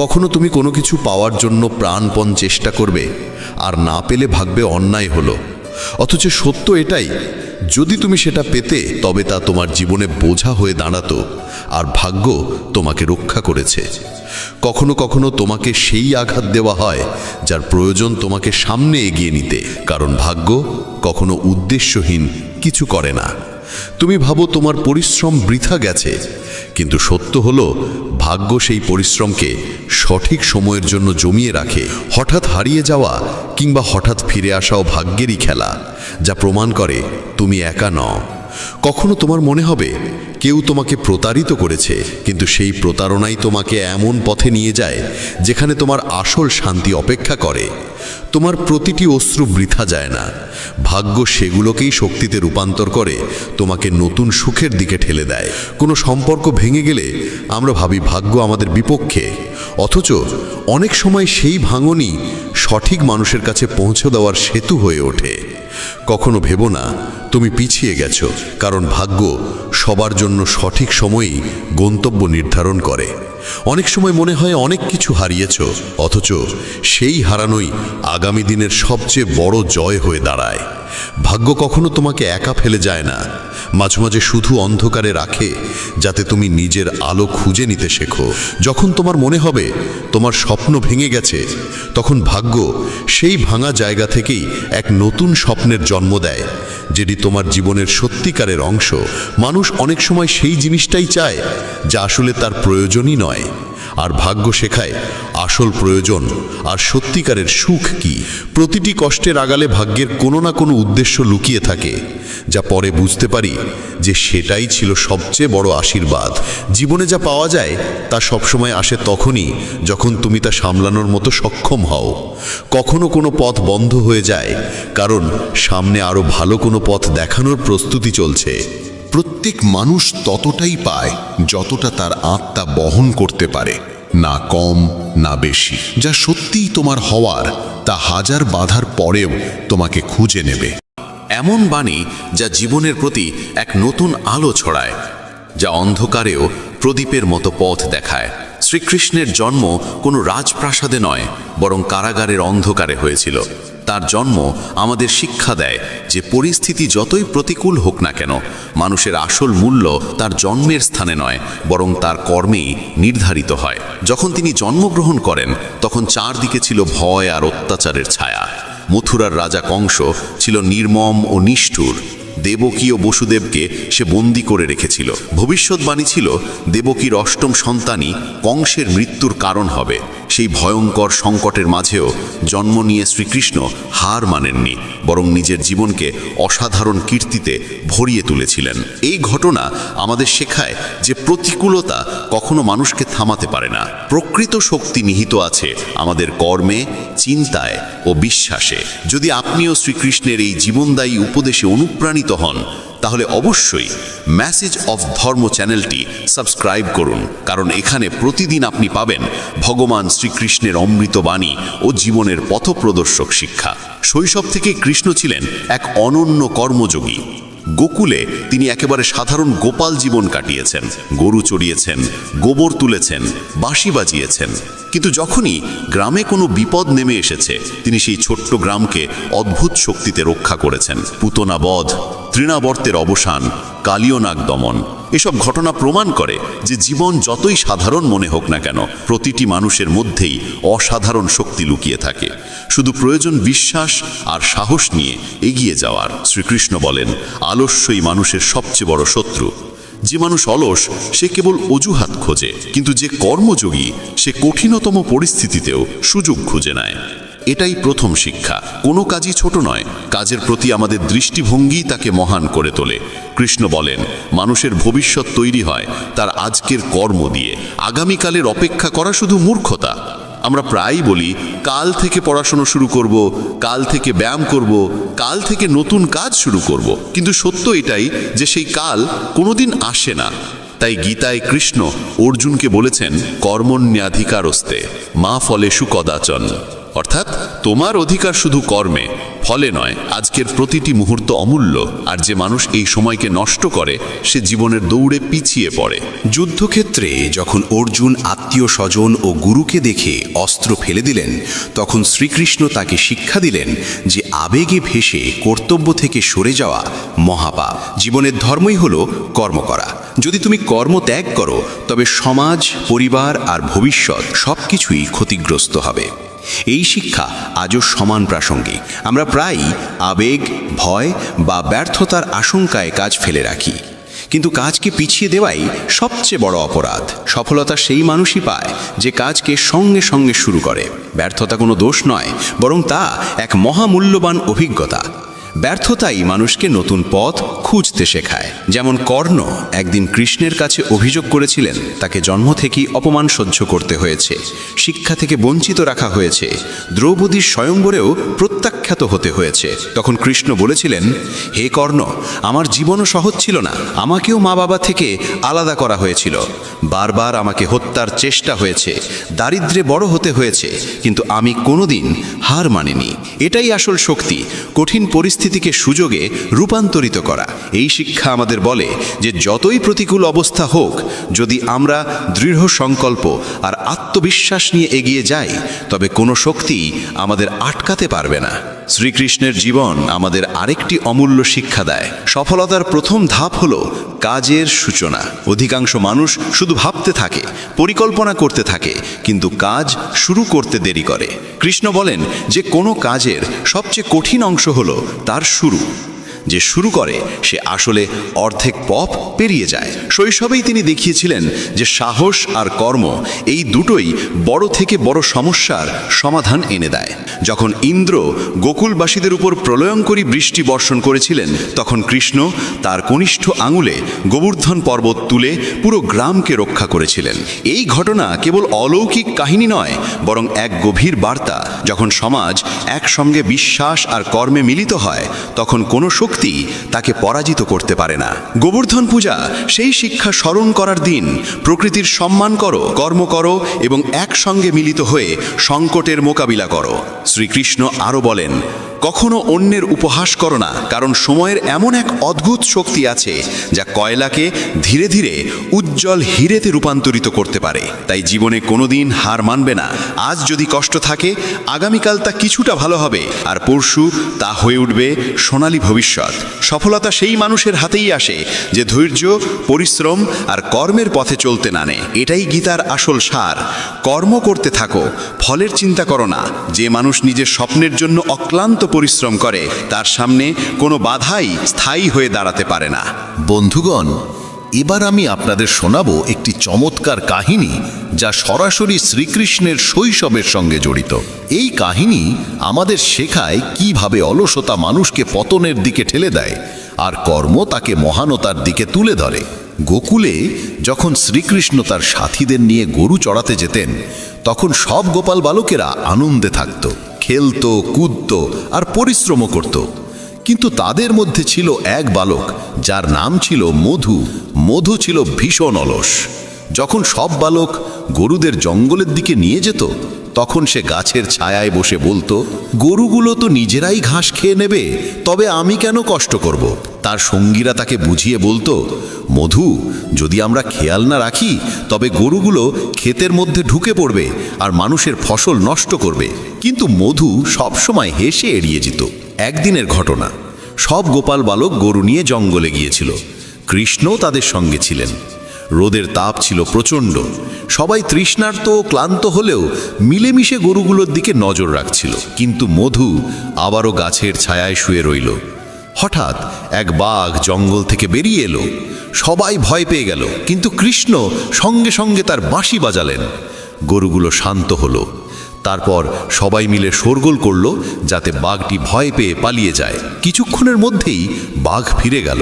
কখনো তুমি কোনো কিছু পাওয়ার জন্য প্রাণপণ চেষ্টা করবে, আর না পেলে ভাববে অন্যায় হলো। অথচ সত্য এটাই, যদি তুমি সেটা পেতে, তবে তা তোমার জীবনে বোঝা হয়ে দাঁড়াতো, আর ভাগ্য তোমাকে রক্ষা করেছে। কখনো কখনো তোমাকে সেই আঘাত দেওয়া হয় যার প্রয়োজন তোমাকে সামনে এগিয়ে নিতে, কারণ ভাগ্য কখনো উদ্দেশ্যহীন কিছু করে না। তুমি ভাবো তোমার পরিশ্রম বৃথা গেছে, কিন্তু সত্য হলো ভাগ্য সেই পরিশ্রমকে সঠিক সময়ের জন্য জমিয়ে রাখে। হঠাৎ হারিয়ে যাওয়া কিংবা হঠাৎ ফিরে আসাও ভাগ্যেরই খেলা, যা প্রমাণ করে তুমি একা নও। কখনো তোমার মনে হবে কেউ তোমাকে প্রতারিত করেছে, কিন্তু সেই প্রতারণাই তোমাকে এমন পথে নিয়ে যায় যেখানে তোমার আসল শান্তি অপেক্ষা করে। তোমার প্রতিটি অশ্রু বৃথা যায় না, ভাগ্য সেগুলোকেই শক্তিতে রূপান্তর করে তোমাকে নতুন সুখের দিকে ঠেলে দেয়। কোনো সম্পর্ক ভেঙে গেলে আমরা ভাবি ভাগ্য আমাদের বিপক্ষে, অথচ অনেক সময় সেই ভাঙনই সঠিক মানুষের কাছে পৌঁছে দেওয়ার সেতু হয়ে ওঠে। কখনো ভেবো না তুমি পিছিয়ে গেছো, কারণ ভাগ্য সবার জন্য সঠিক সময়েই গন্তব্য নির্ধারণ করে। অনেক সময় মনে হয় অনেক কিছু হারিয়েছ, অথচ সেই হারানোই আগামী দিনের সবচেয়ে বড় জয় হয়ে দাঁড়ায়। ভাগ্য কখনো তোমাকে একা ফেলে যায় না, মাঝে মাঝে শুধু অন্ধকারে রাখে, যাতে তুমি নিজের আলো খুঁজে নিতে শেখো। যখন তোমার মনে হবে তোমার স্বপ্ন ভেঙে গেছে, তখন ভাগ্য সেই ভাঙা জায়গা থেকেই এক নতুন স্বপ্নের জন্ম দেয়, যেটি তোমার জীবনের সত্যিকারের অংশ। মানুষ অনেক সময় সেই জিনিসটাই চায় যা আসলে তার প্রয়োজনই নয়, আর ভাগ্য শেখায় আসল প্রয়োজন আর সত্যিকারের সুখ কি। প্রতিটি কষ্টের আড়ালে ভাগ্যের কোনো না কোনো উদ্দেশ্য লুকিয়ে থাকে, যা পরে বুঝতে পারি যে সেটাই ছিল সবচেয়ে বড় আশীর্বাদ। জীবনে যা পাওয়া যায় তা সবসময় আসে তখনই যখন তুমি তা সামলানোর মতো সক্ষম হও। কখনো কোনো পথ বন্ধ হয়ে যায় কারণ সামনে আরও ভালো কোনো পথ দেখানোর প্রস্তুতি চলছে। প্রত্যেক মানুষ ততটাই পায় যতটা তার আত্মা বহন করতে পারে, না কম না বেশি। যা সত্যিই তোমার হওয়ার, তা হাজার বাধার পরেও তোমাকে খুঁজে নেবে। এমন বাণী যা জীবনের প্রতি এক নতুন আলো ছড়ায়, যা অন্ধকারেও প্রদীপের মতো পথ দেখায়। শ্রীকৃষ্ণের জন্ম কোনো রাজপ্রাসাদে নয়, বরং কারাগারের অন্ধকারে হয়েছিল। তার জন্ম আমাদের শিক্ষা দেয় যে পরিস্থিতি যতই প্রতিকূল হোক না কেন, মানুষের আসল মূল্য তার জন্মের স্থানে নয়, বরং তার কর্মেই নির্ধারিত হয়। যখন তিনি জন্মগ্রহণ করেন, তখন চারদিকে ছিল ভয় আর অত্যাচারের ছায়া। মথুরার রাজা কংস ছিল নির্মম ও নিষ্ঠুর। দেবকী ও বসুদেবকে সে বন্দি করে রেখেছিল। ভবিষ্যৎবাণী ছিল দেবকীর অষ্টম সন্তানই কংসের মৃত্যুর কারণ হবে। সেই ভয়ঙ্কর সংকটের মাঝেও জন্ম নিয়ে শ্রীকৃষ্ণ হার মানেননি, বরং নিজের জীবনকে অসাধারণ কীর্তিতে ভরিয়ে তুলেছিলেন। এই ঘটনা আমাদের শেখায় যে প্রতিকূলতা কখনো মানুষকে থামাতে পারে না। প্রকৃত শক্তি নিহিত আছে আমাদের কর্মে, চিন্তায় ও বিশ্বাসে। যদি আপনিও শ্রীকৃষ্ণের এই জীবনদায়ী উপদেশে অনুপ্রাণিত হন, তাহলে অবশ্যই মেসেজ অফ ধর্ম চ্যানেলটি সাবস্ক্রাইব করুন, কারণ এখানে প্রতিদিন আপনি পাবেন ভগবান শ্রীকৃষ্ণের অমৃত বাণী ও জীবনের পথপ্রদর্শক শিক্ষা। শৈশব থেকে কৃষ্ণ ছিলেন এক অনন্য কর্মযোগী। গোকুলে তিনি একেবারে সাধারণ গোপাল জীবন কাটিয়েছেন। গরু চড়িয়েছেন, গোবর তুলেছেন, বাঁশি বাজিয়েছেন। কিন্তু যখনই গ্রামে কোনো বিপদ নেমে এসেছে, তিনি সেই ছোট্ট গ্রামকে অদ্ভুত শক্তিতে রক্ষা করেছেন। পুতনা বধ, তৃণাবর্তের অবসান, কালীয়নাগ দমন, এসব ঘটনা প্রমাণ করে যে জীবন যতই সাধারণ মনে হোক না কেন, প্রতিটি মানুষের মধ্যেই অসাধারণ শক্তি লুকিয়ে থাকে। শুধু প্রয়োজন বিশ্বাস আর সাহস নিয়ে এগিয়ে যাওয়ার। শ্রীকৃষ্ণ বলেন, আলস্যই মানুষের সবচেয়ে বড় শত্রু। যে মানুষ অলস সে কেবল অজুহাত খোঁজে, কিন্তু যে কর্মযোগী সে কঠিনতম পরিস্থিতিতেও সুযোগ খুঁজে নেয়। এটাই প্রথম শিক্ষা। কোনো কাজই ছোট নয়, কাজের প্রতি আমাদের দৃষ্টিভঙ্গি তাকে মহান করে তোলে। কৃষ্ণ বলেন, মানুষের ভবিষ্যৎ তৈরি হয় তার আজকের কর্ম দিয়ে। আগামীকালের অপেক্ষা করা শুধু মূর্খতা। আমরা প্রায়ই বলি, কাল থেকে পড়াশোনা শুরু করব, কাল থেকে ব্যায়াম করব, কাল থেকে নতুন কাজ শুরু করব। কিন্তু সত্য এটাই যে সেই কাল কোনোদিন আসে না। তাই গীতায় কৃষ্ণ অর্জুনকে বলেছেন, কর্মণ্যাধিকারস্তে মা ফলেষু কদাচন, অর্থাৎ তোমার অধিকার শুধু কর্মে, ফলে নয়। আজকের প্রতিটি মুহূর্ত অমূল্য, আর যে মানুষ এই সময়কে নষ্ট করে সে জীবনের দৌড়ে পিছিয়ে পড়ে। যুদ্ধক্ষেত্রে যখন অর্জুন আত্মীয় স্বজন ও গুরুকে দেখে অস্ত্র ফেলে দিলেন, তখন শ্রীকৃষ্ণ তাকে শিক্ষা দিলেন যে আবেগে ভেসে কর্তব্য থেকে সরে যাওয়া মহাপাপ। জীবনের ধর্মই হলো কর্ম করা। যদি তুমি কর্ম ত্যাগ করো, তবে সমাজ, পরিবার আর ভবিষ্যৎ সবকিছুই ক্ষতিগ্রস্ত হবে। এই শিক্ষা আজও সমান প্রাসঙ্গিক। আমরা প্রায়ই আবেগ, ভয় বা ব্যর্থতার আশঙ্কায় কাজ ফেলে রাখি, কিন্তু কাজকে পিছিয়ে দেওয়াই সবচেয়ে বড় অপরাধ। সফলতা সেই মানুষই পায় যে কাজকে সঙ্গে সঙ্গে শুরু করে। ব্যর্থতা কোনো দোষ নয়, বরং তা এক মহামূল্যবান অভিজ্ঞতা। ব্যর্থতাই মানুষকে নতুন পথ খুঁজতে শেখায়। যেমন কর্ণ একদিন কৃষ্ণের কাছে অভিযোগ করেছিলেন তাকে জন্ম থেকেই অপমান সহ্য করতে হয়েছে, শিক্ষা থেকে বঞ্চিত রাখা হয়েছে, দ্রৌপদীর স্বয়ংবরেও প্রত্যাখ্যাত হতে হয়েছে। তখন কৃষ্ণ বলেছিলেন, হে কর্ণ, আমার জীবনও সহজ ছিল না। আমাকেও মা বাবা থেকে আলাদা করা হয়েছিল, বারবার আমাকে হত্যার চেষ্টা হয়েছে, দারিদ্র্যে বড় হতে হয়েছে, কিন্তু আমি কোনোদিন হার মানিনি। এটাই আসল শক্তি, কঠিন পরিস্থিতিকে সুযোগে রূপান্তরিত করা। এই শিক্ষা আমাদের বলে যে যতই প্রতিকূল অবস্থা হোক, যদি আমরা দৃঢ় সংকল্প আর আত্মবিশ্বাস নিয়ে এগিয়ে যাই, তবে কোনো শক্তিই আমাদের আটকাতে পারবে না। শ্রীকৃষ্ণের জীবন আমাদের আরেকটি অমূল্য শিক্ষা দেয়। সফলতার প্রথম ধাপ হলো কাজের সূচনা। অধিকাংশ মানুষ শুধু ভাবতে থাকে, পরিকল্পনা করতে থাকে, কিন্তু কাজ শুরু করতে দেরি করে। কৃষ্ণ বলেন যে কোনো কাজের সবচেয়ে কঠিন অংশ হলো তার শুরু। যে শুরু করে সে আসলে অর্ধেক পথ পেরিয়ে যায়। শৈশবেই তিনি দেখিয়েছিলেন যে সাহস আর কর্ম এই দুটোই বড় থেকে বড় সমস্যার সমাধান এনে দেয়। যখন ইন্দ্র গোকুলবাসীদের উপর প্রলয়ঙ্করী বৃষ্টি বর্ষণ করেছিলেন, তখন কৃষ্ণ তার কনিষ্ঠ আঙুলে গোবর্ধন পর্বত তুলে পুরো গ্রামকে রক্ষা করেছিলেন। এই ঘটনা কেবল অলৌকিক কাহিনী নয়, বরং এক গভীর বার্তা। যখন সমাজ একসঙ্গে বিশ্বাস আর কর্মে মিলিত হয়, তখন কোনো শক্তি তাকে পরাজিত করতে পারে না। গোবর্ধন পূজা সেই শিক্ষা স্মরণ করার দিন। প্রকৃতির সম্মান করো, কর্ম করো এবং একসঙ্গে মিলিত হয়ে সংকটের মোকাবিলা করো। শ্রীকৃষ্ণ আরও বলেন, কখনো অন্যের উপহাস করো না, কারণ সময়ের এমন এক অদ্ভুত শক্তি আছে যা কয়লাকে ধীরে ধীরে উজ্জ্বল হীরেতে রূপান্তরিত করতে পারে। তাই জীবনে কোনোদিন হার মানবে না। আজ যদি কষ্ট থাকে, আগামীকাল তা কিছুটা ভালো হবে, আর পরশু তা হয়ে উঠবে সোনালী ভবিষ্যৎ। সফলতা সেই মানুষের হাতেই আসে যে ধৈর্য, পরিশ্রম আর কর্মের পথে চলতে নানে। এটাই গীতার আসল সার। কর্ম করতে থাকো, ফলের চিন্তা করো না। যে মানুষ নিজের স্বপ্নের জন্য অক্লান্ত পরিশ্রম করে, তার সামনে কোনো বাধাই স্থায়ী হয়ে দাঁড়াতে পারে না। বন্ধুগণ, এবার আমি আপনাদের শোনাবো একটি চমৎকার কাহিনী যা সরাসরি শ্রীকৃষ্ণের শৈশবের সঙ্গে জড়িত। এই কাহিনী আমাদের শেখায় কিভাবে অলসতা মানুষকে পতনের দিকে ঠেলে দেয় আর কর্ম তাকে মহানতার দিকে তুলে ধরে। গোকুলে যখন শ্রীকৃষ্ণ তার সাথীদের নিয়ে গরু চড়াতে যেতেন, তখন সব গোপাল বালকেরা আনন্দে থাকত, খেলতো, কুদতো আর পরিশ্রমও করত। কিন্তু তাদের মধ্যে ছিল এক বালক যার নাম ছিল মধু। মধু ছিল ভীষণ অলস। যখন সব বালক গরুদের জঙ্গলের দিকে নিয়ে যেত, তখন সে গাছের ছায়ায় বসে বলতো, গরুগুলো তো নিজেরাই ঘাস খেয়ে নেবে, তবে আমি কেন কষ্ট করব? তার সঙ্গীরা তাকে বুঝিয়ে বলতো, মধু, যদি আমরা খেয়াল না রাখি তবে গরুগুলো ক্ষেতের মধ্যে ঢুকে পড়বে আর মানুষের ফসল নষ্ট করবে। কিন্তু মধু সবসময় হেসে এড়িয়ে যেত। একদিনের ঘটনা, সব গোপাল বালক গরু নিয়ে জঙ্গলে গিয়েছিল। কৃষ্ণও তাদের সঙ্গে ছিলেন। রোদের তাপ ছিল প্রচণ্ড। সবাই তৃষ্ণার্ত ও ক্লান্ত হলেও মিলেমিশে গরুগুলোর দিকে নজর রাখছিল। কিন্তু মধু আবারও গাছের ছায়ায় শুয়ে রইল। হঠাৎ এক বাঘ জঙ্গল থেকে বেরিয়ে এলো। সবাই ভয় পেয়ে গেল, কিন্তু কৃষ্ণ সঙ্গে সঙ্গে তার বাঁশি বাজালেন। গরুগুলো শান্ত হলো। তারপর সবাই মিলে শোরগোল করল যাতে বাঘটি ভয় পেয়ে পালিয়ে যায়। কিছুক্ষণের মধ্যেই বাঘ ফিরে গেল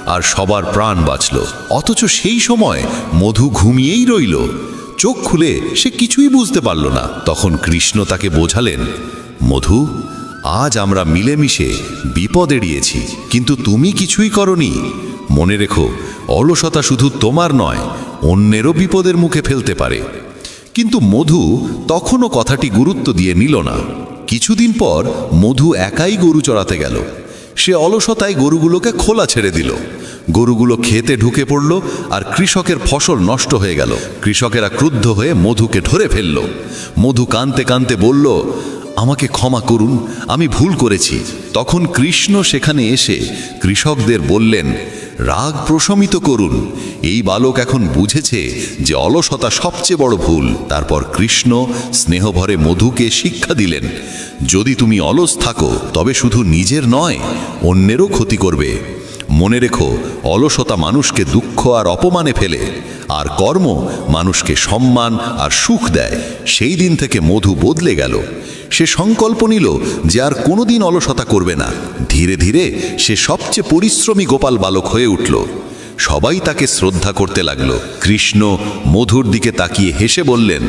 আর সবার প্রাণ বাঁচল। অথচ সেই সময় মধু ঘুমিয়েই রইল। চোখ খুলে সে কিছুই বুঝতে পারল না। তখন কৃষ্ণ তাকে বোঝালেন, মধু, আজ আমরা মিলেমিশে বিপদ এড়িয়েছি, কিন্তু তুমি কিছুই করনি। মনে রেখো, অলসতা শুধু তোমার নয়, অন্যেরও বিপদের মুখে ফেলতে পারে। কিন্তু মধু তখনও কথাটি গুরুত্ব দিয়ে নিল না। কিছুদিন পর মধু একাই গরু চড়াতে গেল। সে অলসতায় গরুগুলোকে খোলা ছেড়ে দিল। গরুগুলো খেতে ঢুকে পড়ল আর কৃষকের ফসল নষ্ট হয়ে গেল। কৃষকেরা ক্রুদ্ধ হয়ে মধুকে ধরে ফেলল। মধু কাঁদতে কাঁদতে বলল, আমাকে ক্ষমা করুন, আমি ভুল করেছি। তখন কৃষ্ণ সেখানে এসে কৃষকদের বললেন, রাগ প্রশমিত করুন। এই বালক এখন বুঝেছে যে অলসতা সবচেয়ে বড় ভুল। তারপর কৃষ্ণ স্নেহভরে মধুকে শিক্ষা দিলেন, যদি তুমি অলস থাকো তবে শুধু নিজের নয়, অন্যেরও ক্ষতি করবে। মনে রেখো, অলসতা মানুষকে দুঃখ আর অপমানে ফেলে, আর কর্ম মানুষকে সম্মান আর সুখ দেয়। সেই দিন থেকে মধু বদলে গেল। সে সংকল্প নিল যে আর কোনোদিন অলসতা করবে না। ধীরে ধীরে সে সবচেয়ে পরিশ্রমী গোপাল বালক হয়ে উঠল। সবাই তাকে শ্রদ্ধা করতে লাগলো। কৃষ্ণ মধুর দিকে তাকিয়ে হেসে বললেন,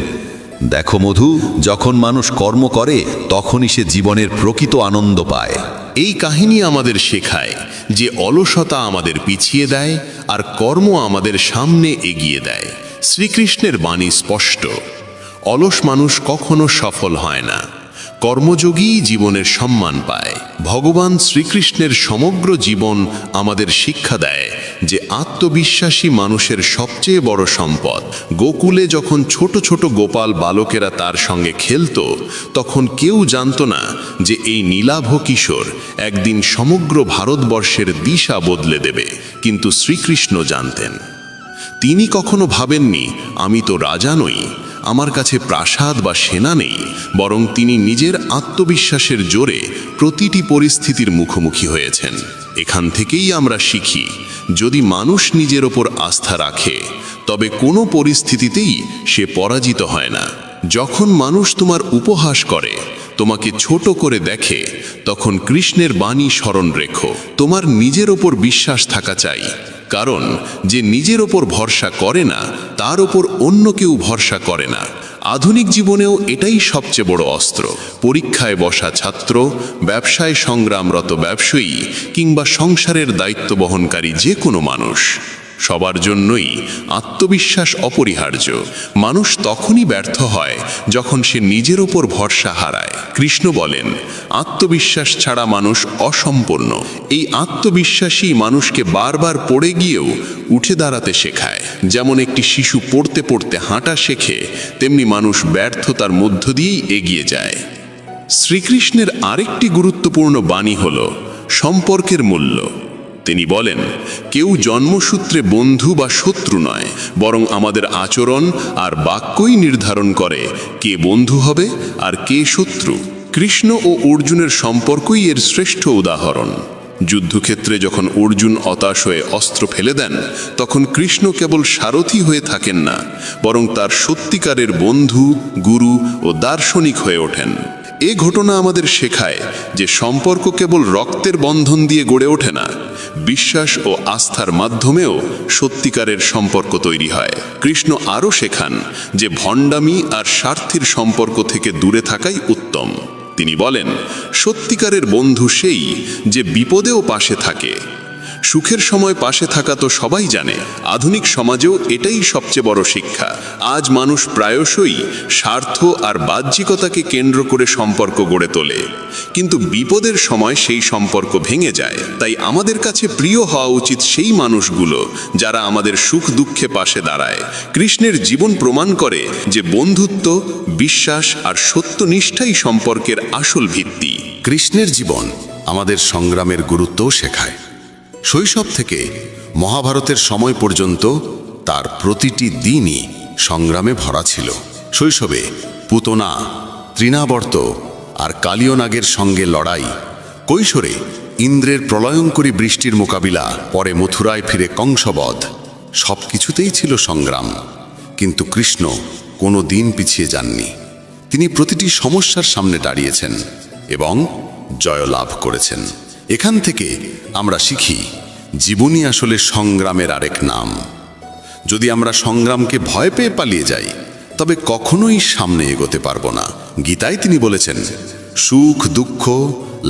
দেখো মধু, যখন মানুষ কর্ম করে তখনই সে জীবনের প্রকৃত আনন্দ পায়। এই কাহিনী আমাদের শেখায় যে অলসতা আমাদের পিছিয়ে দেয় আর কর্ম আমাদের সামনে এগিয়ে দেয়। শ্রীকৃষ্ণের বাণী স্পষ্ট, অলস মানুষ কখনো সফল হয় না, কর্মযোগী জীবনের সম্মান পায়। ভগবান শ্রীকৃষ্ণের সমগ্র জীবন আমাদের শিক্ষা দেয় যে আত্মবিশ্বাসী মানুষের সবচেয়ে বড় সম্পদ। গোকুলে যখন ছোট ছোট গোপাল বালকেরা তার সঙ্গে খেলত, তখন কেউ জানত না যে এই নীলাভ কিশোর একদিন সমগ্র ভারতবর্ষের দিশা বদলে দেবে, কিন্তু শ্রীকৃষ্ণ জানতেন। তিনি কখনো ভাবেননি আমি তো রাজা নই, আমার কাছে প্রাসাদ বা সেনা নেই, বরং তিনি নিজের আত্মবিশ্বাসের জোরে প্রতিটি পরিস্থিতির মুখোমুখি হয়েছেন। এখান থেকেই আমরা শিখি, যদি মানুষ নিজের ওপর আস্থা রাখে তবে কোনো পরিস্থিতিতেই সে পরাজিত হয় না। যখন মানুষ তোমার উপহাস করে, তোমাকে ছোট করে দেখে, তখন কৃষ্ণের বাণী স্মরণ রেখো, তোমার নিজের ওপর বিশ্বাস থাকা চাই, কারণ যে নিজের ওপর ভরসা করে না তার ওপর অন্য কেউ ভরসা করে না। আধুনিক জীবনেও এটাই সবচেয়ে বড় অস্ত্র। পরীক্ষায় বসা ছাত্র, ব্যবসায় সংগ্রামরত ব্যবসায়ী কিংবা সংসারের দায়িত্ব বহনকারী যে কোনো মানুষ, সবার জন্যই আত্মবিশ্বাস অপরিহার্য। মানুষ তখনই ব্যর্থ হয় যখন সে নিজের ওপর ভরসা হারায়। কৃষ্ণ বলেন, আত্মবিশ্বাস ছাড়া মানুষ অসম্পূর্ণ। এই আত্মবিশ্বাসই মানুষকে বারবার পড়ে গিয়েও উঠে দাঁড়াতে শেখায়। যেমন একটি শিশু পড়তে পড়তে হাঁটা শেখে, তেমনি মানুষ ব্যর্থতার মধ্য দিয়েই এগিয়ে যায়। শ্রীকৃষ্ণের আরেকটি গুরুত্বপূর্ণ বাণী হল সম্পর্কের মূল্য। তিনি বলেন, কেউ জন্মসূত্রে বন্ধু বা শত্রু নয়, বরং আমাদের আচরণ আর বাক্যই নির্ধারণ করে কে বন্ধু হবে আর কে শত্রু। কৃষ্ণ ও অর্জুনের সম্পর্কই এর শ্রেষ্ঠ উদাহরণ। যুদ্ধক্ষেত্রে যখন অর্জুন হতাশ হয়ে অস্ত্র ফেলে দেন, তখন কৃষ্ণ কেবল সারথি হয়ে থাকেন না, বরং তার সত্যিকারের বন্ধু, গুরু ও দার্শনিক হয়ে ওঠেন। এ ঘটনা আমাদের শেখায় যে সম্পর্ক কেবল রক্তের বন্ধন দিয়ে গড়ে ওঠে না, বিশ্বাস ও আস্থার মাধ্যমেও সত্যিকারের সম্পর্ক তৈরি হয়। কৃষ্ণ আরও শেখান যে ভণ্ডামি আর স্বার্থের সম্পর্ক থেকে দূরে থাকাই উত্তম। তিনি বলেন, সত্যিকারের বন্ধু সেই যে বিপদেও পাশে থাকে। সুখের সময় পাশে থাকা তো সবাই জানে, আধুনিক সমাজেও এটাই সবচেয়ে বড় শিক্ষা। আজ মানুষ প্রায়শই স্বার্থ আর বাহ্যিকতাকে কেন্দ্র করে সম্পর্ক গড়ে তোলে, কিন্তু বিপদের সময় সেই সম্পর্ক ভেঙে যায়। তাই আমাদের কাছে প্রিয় হওয়া উচিত সেই মানুষগুলো যারা আমাদের সুখ দুঃখে পাশে দাঁড়ায়। কৃষ্ণের জীবন প্রমাণ করে যে বন্ধুত্ব, বিশ্বাস আর সত্যনিষ্ঠাই সম্পর্কের আসল ভিত্তি। কৃষ্ণের জীবন আমাদের সংগ্রামের গুরুত্বও শেখায়। শৈশব থেকে মহাভারতের সময় পর্যন্ত তার প্রতিটি দিনই সংগ্রামে ভরা ছিল। শৈশবে পুতনা, তৃণাবর্ত আর কালীয়নাগের সঙ্গে লড়াই, কৈশোরে ইন্দ্রের প্রলয়ঙ্করী বৃষ্টির মোকাবিলা, পরে মথুরায় ফিরে কংসবধ, সব কিছুতেই ছিল সংগ্রাম। কিন্তু কৃষ্ণ কোনো দিন পিছিয়ে যাননি। তিনি প্রতিটি সমস্যার সামনে দাঁড়িয়েছেন এবং জয়লাভ করেছেন। এখান থেকে আমরা শিখি, জীবনই আসলে সংগ্রামের আরেক নাম। যদি আমরা সংগ্রামকে ভয় পেয়ে পালিয়ে যাই, তবে কখনোই সামনে এগোতে পারবো না। গীতায় তিনি বলেছেন, সুখ দুঃখ,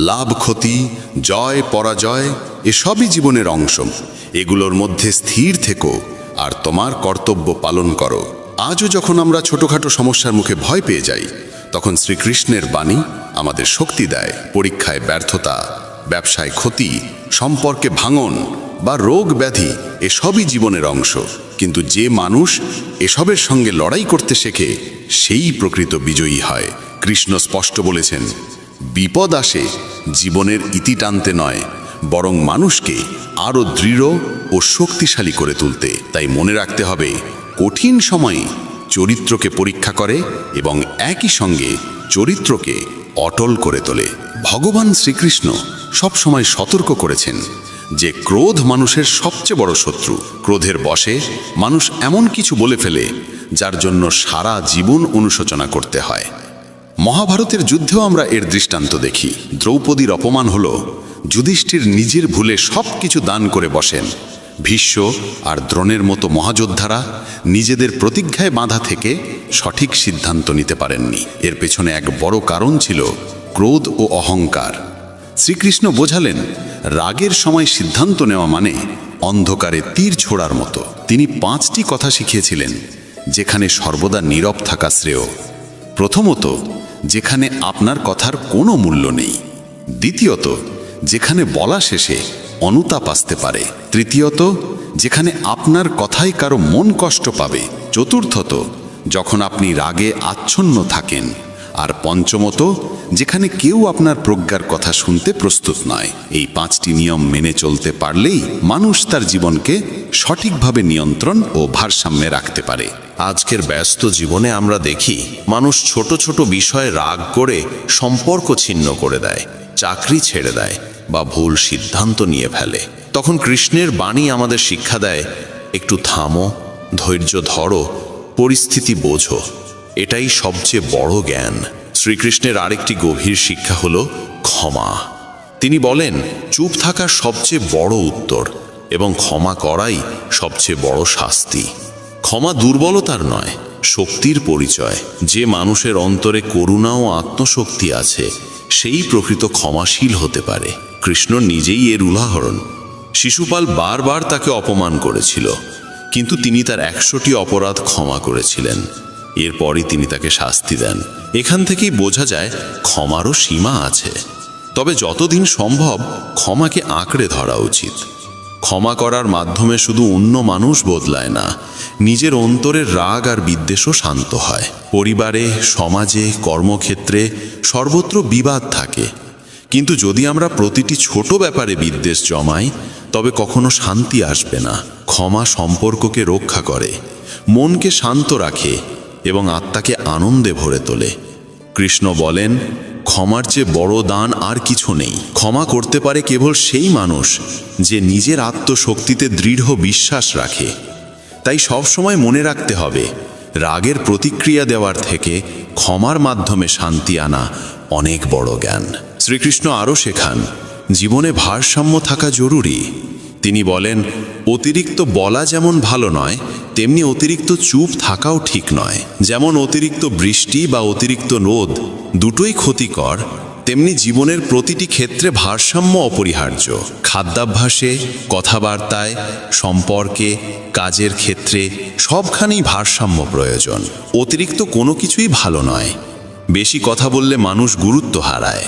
লাভ ক্ষতি, জয় পরাজয় এসবই জীবনের অংশ। এগুলোর মধ্যে স্থির থেকো আর তোমার কর্তব্য পালন করো। আজও যখন আমরা ছোটখাটো সমস্যার মুখে ভয় পেয়ে যাই, তখন শ্রীকৃষ্ণের বাণী আমাদের শক্তি দেয়। পরীক্ষায় ব্যর্থতা, ব্যবসায় ক্ষতি, সম্পর্কে ভাঙন বা রোগ ব্যাধি এসবই জীবনের অংশ। কিন্তু যে মানুষ এসবের সঙ্গে লড়াই করতে শেখে, সেই প্রকৃত বিজয়ী হয়। কৃষ্ণ স্পষ্ট বলেছেন, বিপদ আসে জীবনের ইতি টানতে নয়, বরং মানুষকে আরও দৃঢ় ও শক্তিশালী করে তুলতে। তাই মনে রাখতে হবে, কঠিন সময়ে চরিত্রকে পরীক্ষা করে এবং একই সঙ্গে চরিত্রকে অটল করে তোলে। ভগবান শ্রীকৃষ্ণ সবসময় সতর্ক করেছেন যে ক্রোধ মানুষের সবচেয়ে বড় শত্রু। ক্রোধের বশে মানুষ এমন কিছু বলে ফেলে যার জন্য সারা জীবন অনুশোচনা করতে হয়। মহাভারতের যুদ্ধেও আমরা এর দৃষ্টান্ত দেখি। দ্রৌপদীর অপমান হল যুধিষ্ঠির নিজের ভুলে সব কিছু দান করে বসেন। ভীষ্ম আর দ্রোণের মতো মহাযোদ্ধারা নিজেদের প্রতিজ্ঞায় বাঁধা থেকে সঠিক সিদ্ধান্ত নিতে পারেননি। এর পেছনে এক বড় কারণ ছিল ক্রোধ ও অহংকার। শ্রীকৃষ্ণ বোঝালেন, রাগের সময় সিদ্ধান্ত নেওয়া মানে অন্ধকারে তীর ছোড়ার মতো। তিনি 5টি কথা শিখিয়েছিলেন যেখানে সর্বদা নীরব থাকা শ্রেয়। প্রথমত, যেখানে আপনার কথার কোনো মূল্য নেই। দ্বিতীয়ত, যেখানে বলা শেষে অনুতাপ আসতে পারে। তৃতীয়ত, যেখানে আপনার কথাই কারো মন কষ্ট পাবে। চতুর্থত, যখন আপনি রাগে আচ্ছন্ন থাকেন। আর পঞ্চমত, যেখানে কেউ আপনার প্রজ্ঞার কথা শুনতে প্রস্তুত নয়। এই 5টি নিয়ম মেনে চলতে পারলেই মানুষ তার জীবনকে সঠিকভাবে নিয়ন্ত্রণ ও ভারসাম্যে রাখতে পারে। আজকের ব্যস্ত জীবনে আমরা দেখি মানুষ ছোট ছোট বিষয়ে রাগ করে সম্পর্ক ছিন্ন করে দেয়, চাকরি ছেড়ে দেয় বা ভুল সিদ্ধান্ত নিয়ে ফেলে। তখন কৃষ্ণের বাণী আমাদের শিক্ষা দেয়, একটু থামো, ধৈর্য ধরো, পরিস্থিতি বোঝো। এটাই সবচেয়ে বড় জ্ঞান। শ্রীকৃষ্ণের আরেকটি গভীর শিক্ষা হলো ক্ষমা। তিনি বলেন, চুপ থাকা সবচেয়ে বড় উত্তর এবং ক্ষমা করাই সবচেয়ে বড় শাস্তি। ক্ষমা দুর্বলতার নয়, শক্তির পরিচয়। যে মানুষের অন্তরে করুণা ও আত্মশক্তি আছে, সেই প্রকৃত ক্ষমাশীল হতে পারে। কৃষ্ণ নিজেই এর উদাহরণ। শিশুপাল বারবার তাকে অপমান করেছিল, কিন্তু তিনি তার 100টি অপরাধ ক্ষমা করেছিলেন। এরপরই তিনি তাকে শাস্তি দেন। এখান থেকেই বোঝা যায় ক্ষমারও সীমা আছে। তবে যতদিন সম্ভব ক্ষমাকে আঁকড়ে ধরা উচিত। ক্ষমা করার মাধ্যমে শুধু অন্য মানুষ বদলায় না, নিজের অন্তরের রাগ আর বিদ্বেষও শান্ত হয়। পরিবারে, সমাজে, কর্মক্ষেত্রে সর্বত্র বিবাদ থাকে, কিন্তু যদি আমরা প্রতিটি ছোট ব্যাপারে বিদ্বেষ জমাই, তবে কখনো শান্তি আসবে না। ক্ষমা সম্পর্ককে রক্ষা করে, মনকে শান্ত রাখে এবং আত্মাকে আনন্দে ভরে তোলে। কৃষ্ণ বলেন, ক্ষমার চেয়ে বড় দান আর কিছু নেই। ক্ষমা করতে পারে কেবল সেই মানুষ যে নিজের আত্মশক্তিতে দৃঢ় বিশ্বাস রাখে। তাই সবসময় মনে রাখতে হবে, রাগের প্রতিক্রিয়া দেওয়ার থেকে ক্ষমার মাধ্যমে শান্তি আনা অনেক বড় জ্ঞান। শ্রীকৃষ্ণ আরও শেখান, জীবনে ভারসাম্য থাকা জরুরি। তিনি বলেন, অতিরিক্ত বলা যেমন ভালো নয়, তেমনি অতিরিক্ত চুপ থাকাও ঠিক নয়। যেমন অতিরিক্ত বৃষ্টি বা অতিরিক্ত রোদ দুটোই ক্ষতিকর, তেমনি জীবনের প্রতিটি ক্ষেত্রে ভারসাম্য অপরিহার্য। খাদ্যাভ্যাসে, কথাবার্তায়, সম্পর্কে, কাজের ক্ষেত্রে সবখানেই ভারসাম্য প্রয়োজন। অতিরিক্ত কোনো কিছুই ভালো নয়। বেশি কথা বললে মানুষ গুরুত্ব হারায়।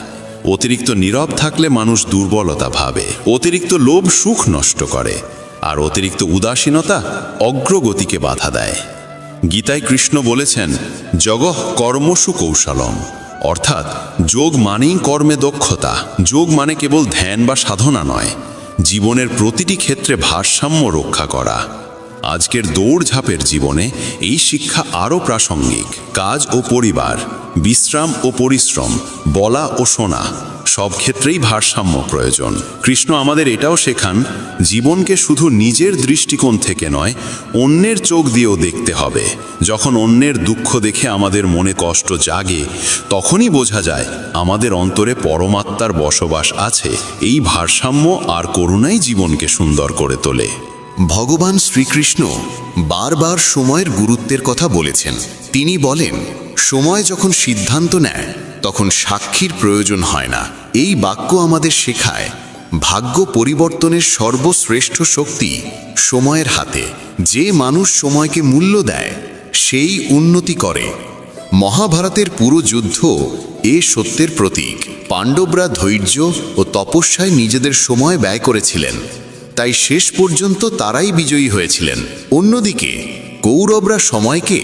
অতিরিক্ত নীরব থাকলে মানুষ দুর্বলতা ভাবে। অতিরিক্ত লোভ সুখ নষ্ট করে, আর অতিরিক্ত উদাসীনতা অগ্রগতিকে বাধা দেয়। গীতায় কৃষ্ণ বলেছেন, জগঃ কর্মসু কৌশলম, অর্থাৎ যোগ মানেই কর্মে দক্ষতা। যোগ মানে কেবল ধ্যান বা সাধনা নয়, জীবনের প্রতিটি ক্ষেত্রে ভারসাম্য রক্ষা করা। আজকের দৌড়ঝাঁপের জীবনে এই শিক্ষা আরও প্রাসঙ্গিক। কাজ ও পরিবার, বিশ্রাম ও পরিশ্রম, বলা ও শোনা, সব ক্ষেত্রেই ভারসাম্য প্রয়োজন। কৃষ্ণ আমাদের এটাও শেখান, জীবনকে শুধু নিজের দৃষ্টিকোণ থেকে নয়, অন্যের চোখ দিয়েও দেখতে হবে। যখন অন্যের দুঃখ দেখে আমাদের মনে কষ্ট জাগে, তখনই বোঝা যায় আমাদের অন্তরে পরমাত্মার বসবাস আছে। এই ভারসাম্য আর করুণাই জীবনকে সুন্দর করে তোলে। ভগবান শ্রীকৃষ্ণ বারবার সময়ের গুরুত্বের কথা বলেছেন। তিনি বলেন, সময় যখন সিদ্ধান্ত নেয়, তখন সাক্ষীর প্রয়োজন হয় না। এই বাক্য আমাদের শেখায়, ভাগ্য পরিবর্তনের সর্বশ্রেষ্ঠ শক্তি সময়ের হাতে। যে মানুষ সময়কে মূল্য দেয়, সেই উন্নতি করে। মহাভারতের পুরো যুদ্ধ এ সত্যের প্রতীক। পাণ্ডবরা ধৈর্য ও তপস্যায় নিজেদের সময় ব্যয় করেছিলেন, তাই শেষ পর্যন্ত তারাই বিজয়ী হয়েছিলেন। অন্যদিকে কৌরবরা সময়কে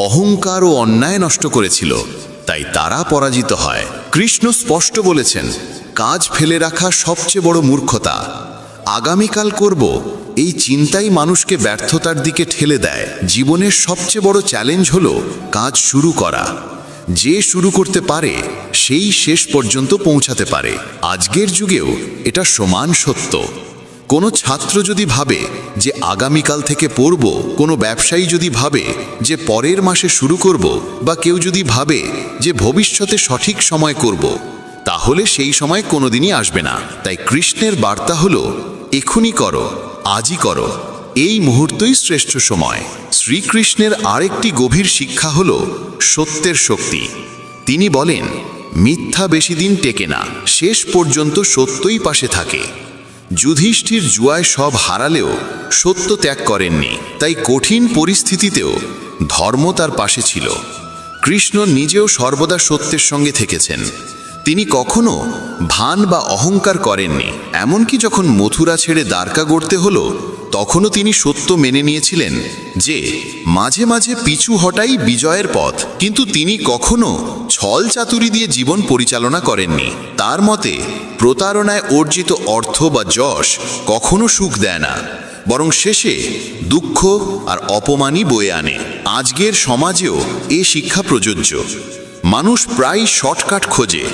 অহংকার ও অন্যায় নষ্ট করেছিল, তাই তারা পরাজিত হয়। কৃষ্ণ স্পষ্ট বলেছেন, কাজ ফেলে রাখা সবচেয়ে বড় মূর্খতা। আগামীকাল করব, এই চিন্তাই মানুষকে ব্যর্থতার দিকে ঠেলে দেয়। জীবনের সবচেয়ে বড় চ্যালেঞ্জ হলো কাজ শুরু করা। যে শুরু করতে পারে, সেই শেষ পর্যন্ত পৌঁছাতে পারে। আজকের যুগেও এটা সমান সত্য। কোনো ছাত্র যদি ভাবে যে আগামীকাল থেকে পড়ব, কোনো ব্যবসায়ী যদি ভাবে যে পরের মাসে শুরু করব, বা কেউ যদি ভাবে যে ভবিষ্যতে সঠিক সময় করব, তাহলে সেই সময় কোনোদিনই আসবে না। তাই কৃষ্ণের বার্তা হলো, এখনই করো, আজই করো, এই মুহূর্তই শ্রেষ্ঠ সময়। শ্রীকৃষ্ণের আরেকটি গভীর শিক্ষা হলো সত্যের শক্তি। তিনি বলেন, মিথ্যা বেশি দিন টেকে না, শেষ পর্যন্ত সত্যই পাশে থাকে। যুধিষ্ঠির জুয়ায় সব হারালেও সত্য ত্যাগ করেননি, তাই কঠিন পরিস্থিতিতেও ধর্ম তার পাশে ছিল। কৃষ্ণ নিজেও সর্বদা সত্যের সঙ্গে থেকেছেন। তিনি কখনো ভান বা অহংকার করেননি। এমনকি যখন মথুরা ছেড়ে দ্বারকা গড়তে হলো, তখনও তিনি সত্য মেনে নিয়েছিলেন যে মাঝে মাঝে পিছু হটাই বিজয়ের পথ। কিন্তু তিনি কখনো ছল চাতুরি দিয়ে জীবন পরিচালনা করেননি। তার মতে প্রতারণায় অর্জিত অর্থ বা যশ কখনো সুখ দেয় না, বরং শেষে দুঃখ আর অপমানই বয়ে আনে। আজকের সমাজেও এ শিক্ষা প্রযোজ্য। মানুষ প্রায় শর্টকাট খোঁজে,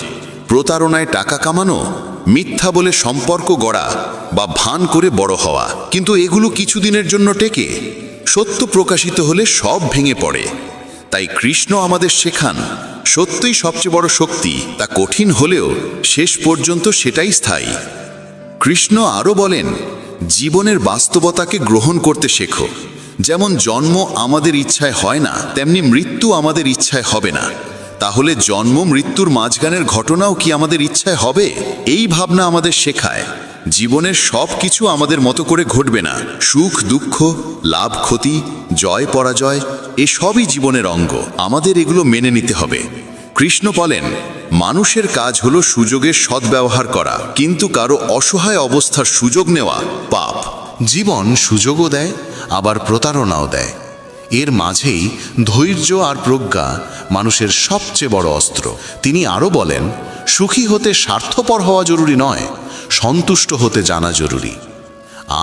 প্রতারণায় টাকা কামানো, মিথ্যা বলে সম্পর্ক গড়া বা ভান করে বড় হওয়া। কিন্তু এগুলো কিছুদিনের জন্য টেকে, সত্য প্রকাশিত হলে সব ভেঙে পড়ে। তাই কৃষ্ণ আমাদের শেখান, সত্যই সবচেয়ে বড় শক্তি, তা কঠিন হলেও শেষ পর্যন্ত সেটাই স্থায়ী। কৃষ্ণ আরও বলেন, জীবনের বাস্তবতাকে গ্রহণ করতে শেখো। যেমন জন্ম আমাদের ইচ্ছায় হয় না, তেমনি মৃত্যু আমাদের ইচ্ছায় হবে না। তাহলে জন্ম মৃত্যুর মাঝখানের ঘটনাও কি আমাদের ইচ্ছায় হবে? এই ভাবনা আমাদের শেখায় জীবনের সব কিছু আমাদের মতো করে ঘটবে না। সুখ দুঃখ, লাভ ক্ষতি, জয় পরাজয় এসবই জীবনের অঙ্গ। আমাদের এগুলো মেনে নিতে হবে। কৃষ্ণ বলেন, মানুষের কাজ হলো সুযোগের সদ্ব্যবহার করা, কিন্তু কারো অসহায় অবস্থার সুযোগ নেওয়া পাপ। জীবন সুযোগও দেয়, আবার প্রতারণাও দেয়। এর মাঝেই ধৈর্য আর প্রজ্ঞা মানুষের সবচেয়ে বড় অস্ত্র। তিনি আরও বলেন, সুখী হতে স্বার্থপর হওয়া জরুরি নয়, সন্তুষ্ট হতে জানা জরুরি।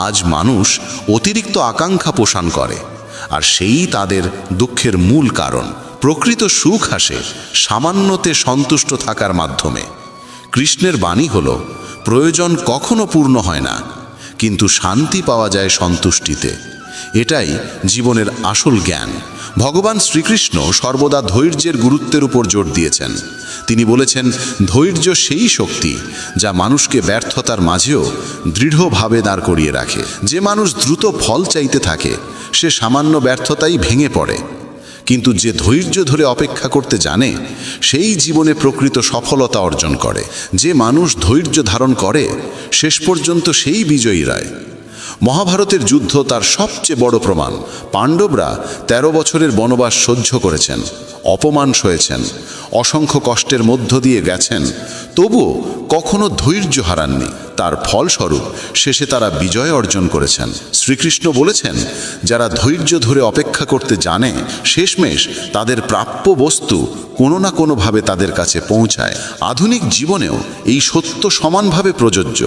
আজ মানুষ অতিরিক্ত আকাঙ্ক্ষা পোষণ করে, আর সেই তাদের দুঃখের মূল কারণ। প্রকৃত সুখ আসে সামান্যতে সন্তুষ্ট থাকার মাধ্যমে। কৃষ্ণের বাণী হল, প্রয়োজন কখনো পূর্ণ হয় না, কিন্তু শান্তি পাওয়া যায় সন্তুষ্টিতে। এটাই জীবনের আসল জ্ঞান। ভগবান শ্রীকৃষ্ণ সর্বদা ধৈর্যের গুরুত্বের উপর জোর দিয়েছেন। তিনি বলেছেন, ধৈর্য সেই শক্তি যা মানুষকে ব্যর্থতার মাঝেও দৃঢ়ভাবে দাঁড় করিয়ে রাখে। যে মানুষ দ্রুত ফল চাইতে থাকে, সে সামান্য ব্যর্থতাই ভেঙে পড়ে। কিন্তু যে ধৈর্য ধরে অপেক্ষা করতে জানে, সেই জীবনে প্রকৃত সফলতা অর্জন করে। যে মানুষ ধৈর্য ধারণ করে, শেষ পর্যন্ত সেই বিজয়ী হয়। মহাভারতের যুদ্ধ তার সবচেয়ে বড় প্রমাণ। পাণ্ডবরা 13 বছরের বনবাস সহ্য করেছেন, অপমান সয়েছেন, অসংখ্য কষ্টের মধ্য দিয়ে গেছেন, তবুও কখনো ধৈর্য হারাননি। তার ফলস্বরূপ শেষে তারা বিজয় অর্জন করেছেন। শ্রীকৃষ্ণ বলেছেন, যারা ধৈর্য ধরে অপেক্ষা করতে জানে, শেষমেশ তাদের প্রাপ্য বস্তু কোনো না কোনোভাবে তাদের কাছে পৌঁছায়। আধুনিক জীবনেও এই সত্য সমানভাবে প্রযোজ্য।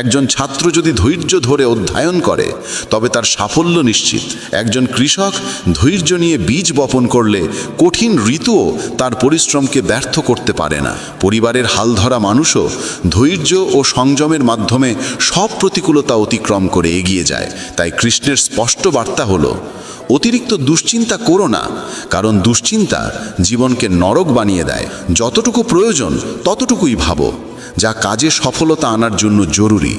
একজন ছাত্র যদি ধৈর্য ধরে অধ্যয়ন করে, তবে তার সাফল্য নিশ্চিত। একজন কৃষক ধৈর্য নিয়ে বীজ বপন করলে কঠিন ঋতুও তার পরিশ্রমকে ব্যর্থ করতে পারে না। পরিবারের হালধরা মানুষও ধৈর্য ও সংযমের মাধ্যমে সব প্রতিকূলতা অতিক্রম করে এগিয়ে যায়। তাই কৃষ্ণের স্পষ্ট বার্তা হলো, অতিরিক্ত দুশ্চিন্তা করো না, কারণ দুশ্চিন্তা জীবনকে নরক বানিয়ে দেয়। যতটুকু প্রয়োজন ততটুকুই ভাবো, যা কাজে সফলতা আনার জন্য জরুরি।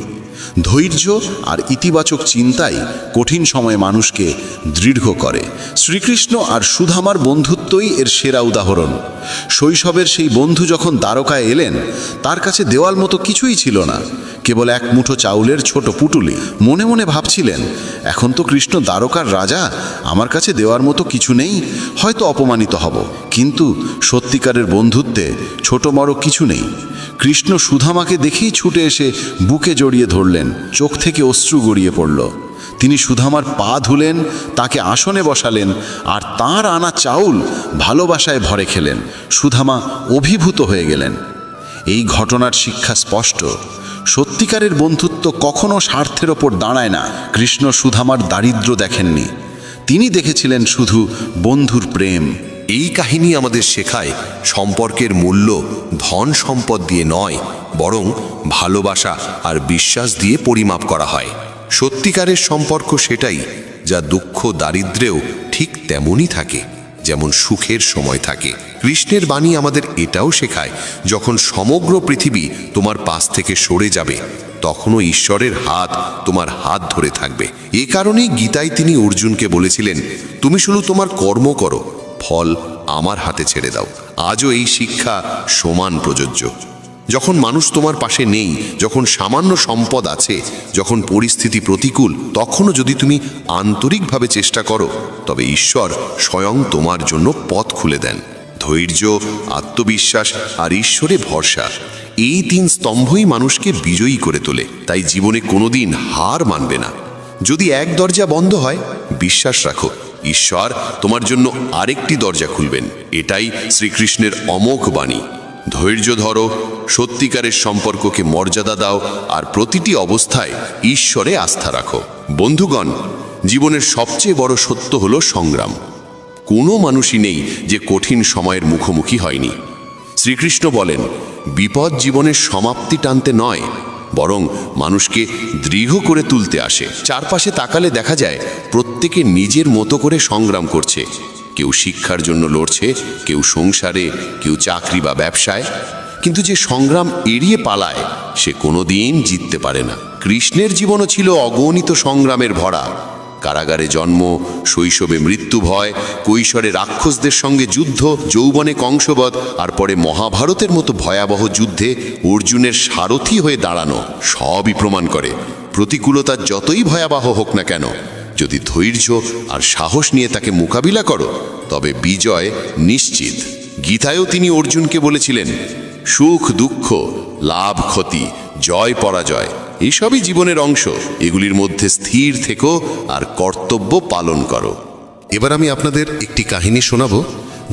ধৈর্য আর ইতিবাচক চিন্তাই কঠিন সময়ে মানুষকে দৃঢ় করে। শ্রীকৃষ্ণ আর সুধামার বন্ধুত্বই এর সেরা উদাহরণ। শৈশবের সেই বন্ধু যখন দ্বারকায় এলেন, তার কাছে দেওয়ার মতো কিছুই ছিল না, কেবল এক মুঠো চাউলের ছোট পুটুলি। মনে মনে ভাবছিলেন, এখন তো কৃষ্ণ দ্বারকার রাজা, আমার কাছে দেওয়ার মতো কিছু নেই, হয়তো অপমানিত হব। কিন্তু সত্যিকারের বন্ধুত্বে ছোট বড় কিছু নেই। কৃষ্ণ সুধামাকে দেখেই ছুটে এসে বুকে জড়িয়ে ধরলেন, চোখ থেকে অশ্রু গড়িয়ে পড়ল। তিনি সুধামার পা ধুলেন, তাকে আসনে বসালেন, আর তাঁর আনা চাউল ভালোবাসায় ভরে খেলেন। সুধামা অভিভূত হয়ে গেলেন। এই ঘটনার শিক্ষা স্পষ্ট, সত্যিকারের বন্ধুত্ব কখনো স্বার্থের ওপর দাঁড়ায় না। কৃষ্ণ সুধামার দারিদ্র্য দেখেননি, তিনি দেখেছিলেন শুধু বন্ধুর প্রেম। এই কাহিনী আমাদের শেখায়, সম্পর্কের মূল্য ধন সম্পদ দিয়ে নয়, বরং ভালোবাসা আর বিশ্বাস দিয়ে পরিমাপ করা হয়। সত্যিকারের সম্পর্ক সেটাই যা দুঃখ দারিদ্র্যেও ঠিক তেমনই থাকে, যেমন সুখের সময় থাকে। কৃষ্ণের বাণী আমাদের এটাও শেখায়, যখন সমগ্র পৃথিবী তোমার পাশ থেকে সরে যাবে, তখনও ঈশ্বরের হাত তোমার হাত ধরে থাকবে। এ কারণেই গীতায় তিনি অর্জুনকে বলেছিলেন, তুমি শুধু তোমার কর্ম করো, ফল আমার হাতে ছেড়ে দাও। আজও এই শিক্ষা সমান প্রযোজ্য। যখন মানুষ তোমার পাশে নেই, যখন সামান্য সম্পদ আছে, যখন পরিস্থিতি প্রতিকূল, তখনও যদি তুমি আন্তরিকভাবে চেষ্টা করো, তবে ঈশ্বর স্বয়ং তোমার জন্য পথ খুলে দেন। ধৈর্য, আত্মবিশ্বাস আর ঈশ্বরে ভরসা, এই 3 স্তম্ভই মানুষকে বিজয়ী করে তোলে। তাই জীবনে কোনোদিন হার মানবে না। যদি এক দরজা বন্ধ হয়, বিশ্বাস রাখো, ঈশ্বর তোমার জন্য আরেকটি দরজা খুলবেন। এটাই শ্রীকৃষ্ণের অমোঘ বাণী। ধৈর্য ধরো, সত্যিকারের সম্পর্ককে মর্যাদা দাও, আর প্রতিটি অবস্থায় ঈশ্বরে আস্থা রাখো। বন্ধুগণ, জীবনের সবচেয়ে বড় সত্য হলো সংগ্রাম। কোনো মানুষই নেই যে কঠিন সময়ের মুখোমুখি হয়নি। শ্রীকৃষ্ণ বলেন, বিপদ জীবনের সমাপ্তি টানতে নয়, বরং মানুষকে দৃঢ় করে তুলতে আসে। চারপাশে তাকালে দেখা যায় প্রত্যেকে নিজের মতো করে সংগ্রাম করছে। কেউ শিক্ষার জন্য লড়ছে, কেউ সংসারে, কেউ চাকরি বা ব্যবসায়। কিন্তু যে সংগ্রাম এড়িয়ে পালায়, সে কোনোদিন জিততে পারে না। কৃষ্ণের জীবনও ছিল অগণিত সংগ্রামের ভরা। কারাগারে জন্ম, শৈশবে মৃত্যু ভয়, কৈশোরে রাক্ষসদের সঙ্গে যুদ্ধ, যৌবনে কংসবধ, আর পরে মহাভারতের মতো ভয়াবহ যুদ্ধে অর্জুনের সারথি হয়ে দাঁড়ানো সবই প্রমাণ করে, প্রতিকূলতা যতই ভয়াবহ হোক না কেন, যদি ধৈর্য আর সাহস নিয়ে তাকে মোকাবিলা করো, তবে বিজয় নিশ্চিত। গীতায়ও তিনি অর্জুনকে বলেছিলেন, সুখ দুঃখ, লাভ ক্ষতি, জয় পরাজয় এসবই জীবনের অংশ। এগুলির মধ্যে স্থির থেকো আর কর্তব্য পালন করো। এবার আমি আপনাদের একটি কাহিনী শোনাবো,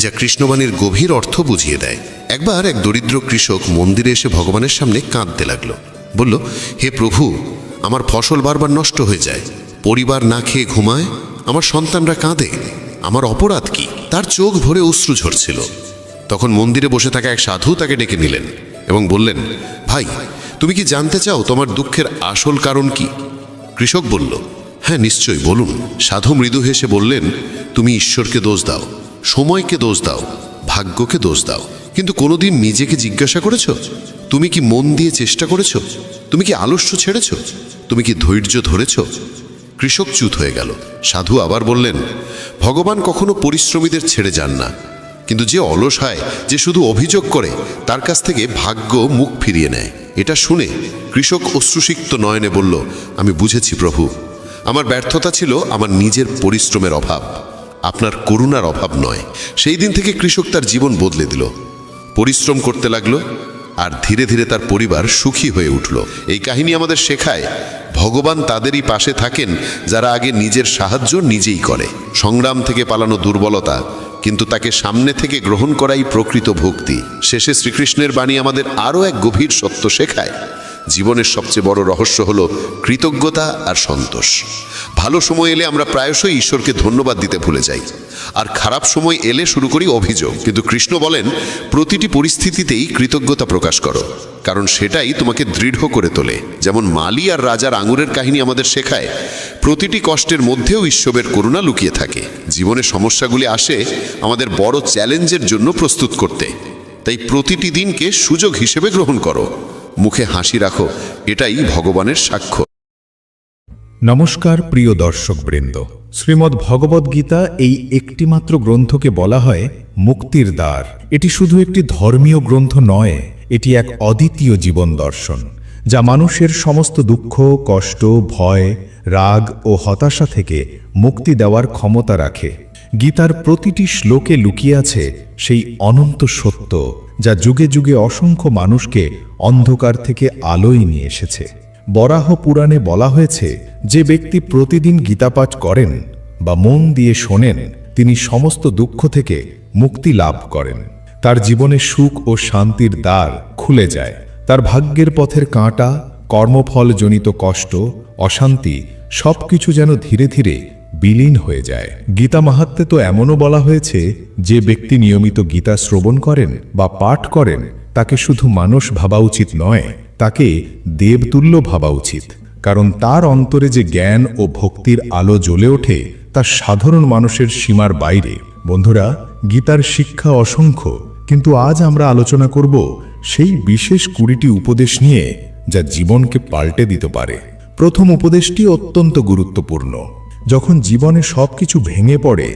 যা কৃষ্ণবাণীর গভীর অর্থ বুঝিয়ে দেয়। একবার এক দরিদ্র কৃষক মন্দিরে এসে ভগবানের সামনে কাঁদতে লাগলো। বলল, হে প্রভু, আমার ফসল বারবার নষ্ট হয়ে যায়, পরিবার না খেয়ে ঘুমায়, আমার সন্তানরা কাঁদে, আমার অপরাধ কি? তার চোখ ভরে অশ্রু ঝরছিল। তখন মন্দিরে বসে থাকা এক সাধু তাকে ডেকে নিলেন এবং বললেন, ভাই, তুমি কি জানতে চাও তোমার দুঃখের আসল কারণ কি? কৃষক বলল, হ্যাঁ নিশ্চয়ই, বলুন। সাধু মৃদু হেসে বললেন, তুমি ঈশ্বরকে দোষ দাও, সময়কে দোষ দাও, ভাগ্যকে দোষ দাও, কিন্তু কোনোদিন নিজেকে জিজ্ঞাসা করেছো, তুমি কি মন দিয়ে চেষ্টা করেছো? তুমি কি আলস্য ছেড়েছো? তুমি কি ধৈর্য ধরেছো? কৃষক চুপ হয়ে গেল। সাধু আবার বললেন, ভগবান কখনো পরিশ্রমীদের ছেড়ে যান না, কিন্তু যে অলস হয়, যে শুধু অভিযোগ করে, তার কাছ থেকে ভাগ্য মুখ ফিরিয়ে নেয়। এটা শুনে কৃষক অশ্রুসিক্ত নয়নে বলল, আমি বুঝেছি প্রভু, আমার ব্যর্থতা ছিল আমার নিজের পরিশ্রমের অভাব, আপনার করুণার অভাব নয়। সেই দিন থেকে কৃষক তার জীবন বদলে দিল, পরিশ্রম করতে লাগলো, আর ধীরে ধীরে তার পরিবার সুখী হয়ে উঠল। এই কাহিনী আমাদের শেখায়, ভগবান তাদেরই পাশে থাকেন যারা আগে নিজের সাহায্য নিজেই করে। সংগ্রাম থেকে পালানো দুর্বলতা, কিন্তু তাকে সামনে থেকে গ্রহণ করাই প্রকৃত ভক্তি। শেষে শ্রীকৃষ্ণের বাণী আমাদের আরও এক গভীর সত্য শেখায়, জীবনের সবচেয়ে বড় রহস্য হলো কৃতজ্ঞতা আর সন্তোষ। ভালো সময় এলে আমরা প্রায়শই ঈশ্বরকে ধন্যবাদ দিতে ভুলে যাই, আর খারাপ সময় এলে শুরু করি অভিযোগ। কিন্তু কৃষ্ণ বলেন, প্রতিটি পরিস্থিতিতেই কৃতজ্ঞতা প্রকাশ করো, কারণ সেটাই তোমাকে দৃঢ় করে তোলে। যেমন মালি আর রাজার আঙুরের কাহিনী আমাদের শেখায়, প্রতিটি কষ্টের মধ্যেও ঈশ্বরের করুণা লুকিয়ে থাকে। জীবনে সমস্যাগুলি আসে আমাদের বড় চ্যালেঞ্জের জন্য প্রস্তুত করতে। তাই প্রতিটি দিনকে সুযোগ হিসেবে গ্রহণ করো, মুখে হাসি রাখো, এটাই ভগবানের সাক্ষ্য। নমস্কার প্রিয় দর্শকবৃন্দ, শ্রীমদ্ ভগবদ্গীতা এই একটিমাত্র গ্রন্থকে বলা হয় মুক্তির দ্বার। এটি শুধু একটি ধর্মীয় গ্রন্থ নয়, এটি এক অদ্বিতীয় জীবন দর্শন, যা মানুষের সমস্ত দুঃখ, কষ্ট, ভয়, রাগ ও হতাশা থেকে মুক্তি দেওয়ার ক্ষমতা রাখে। গীতার প্রতিটি শ্লোকে লুকিয়ে আছে সেই অনন্ত সত্য, যা যুগে যুগে অসংখ্য মানুষকে অন্ধকার থেকে আলোয় নিয়ে এসেছে। বরাহ পুরাণে বলা হয়েছে, যে ব্যক্তি প্রতিদিন গীতাপাঠ করেন বা মন দিয়ে শোনেন, তিনি সমস্ত দুঃখ থেকে মুক্তি লাভ করেন। তার জীবনে সুখ ও শান্তির দ্বার খুলে যায়। তার ভাগ্যের পথের কাঁটা, কর্মফলজনিত কষ্ট, অশান্তি সবকিছু যেন ধীরে ধীরে বিলীন হয়ে যায়। গীতা মাহাত্ম্যে তো এমনও বলা হয়েছে, যে ব্যক্তি নিয়মিত গীতা শ্রবণ করেন বা পাঠ করেন, তাকে শুধু মানুষ ভাবা উচিত নয়, তাকে দেবতুল্য ভাবা উচিত, কারণ তার অন্তরে যে জ্ঞান ও ভক্তির আলো জ্বলে ওঠে, তা সাধারণ মানুষের সীমার বাইরে। বন্ধুরা, গীতার শিক্ষা অসংখ্য, কিন্তু আজ আমরা আলোচনা করব সেই বিশেষ 20টি উপদেশ নিয়ে, যা জীবনকে পাল্টে দিতে পারে। প্রথম উপদেশটি অত্যন্ত গুরুত্বপূর্ণ। যখন জীবনে সবকিছু ভেঙে পড়ে,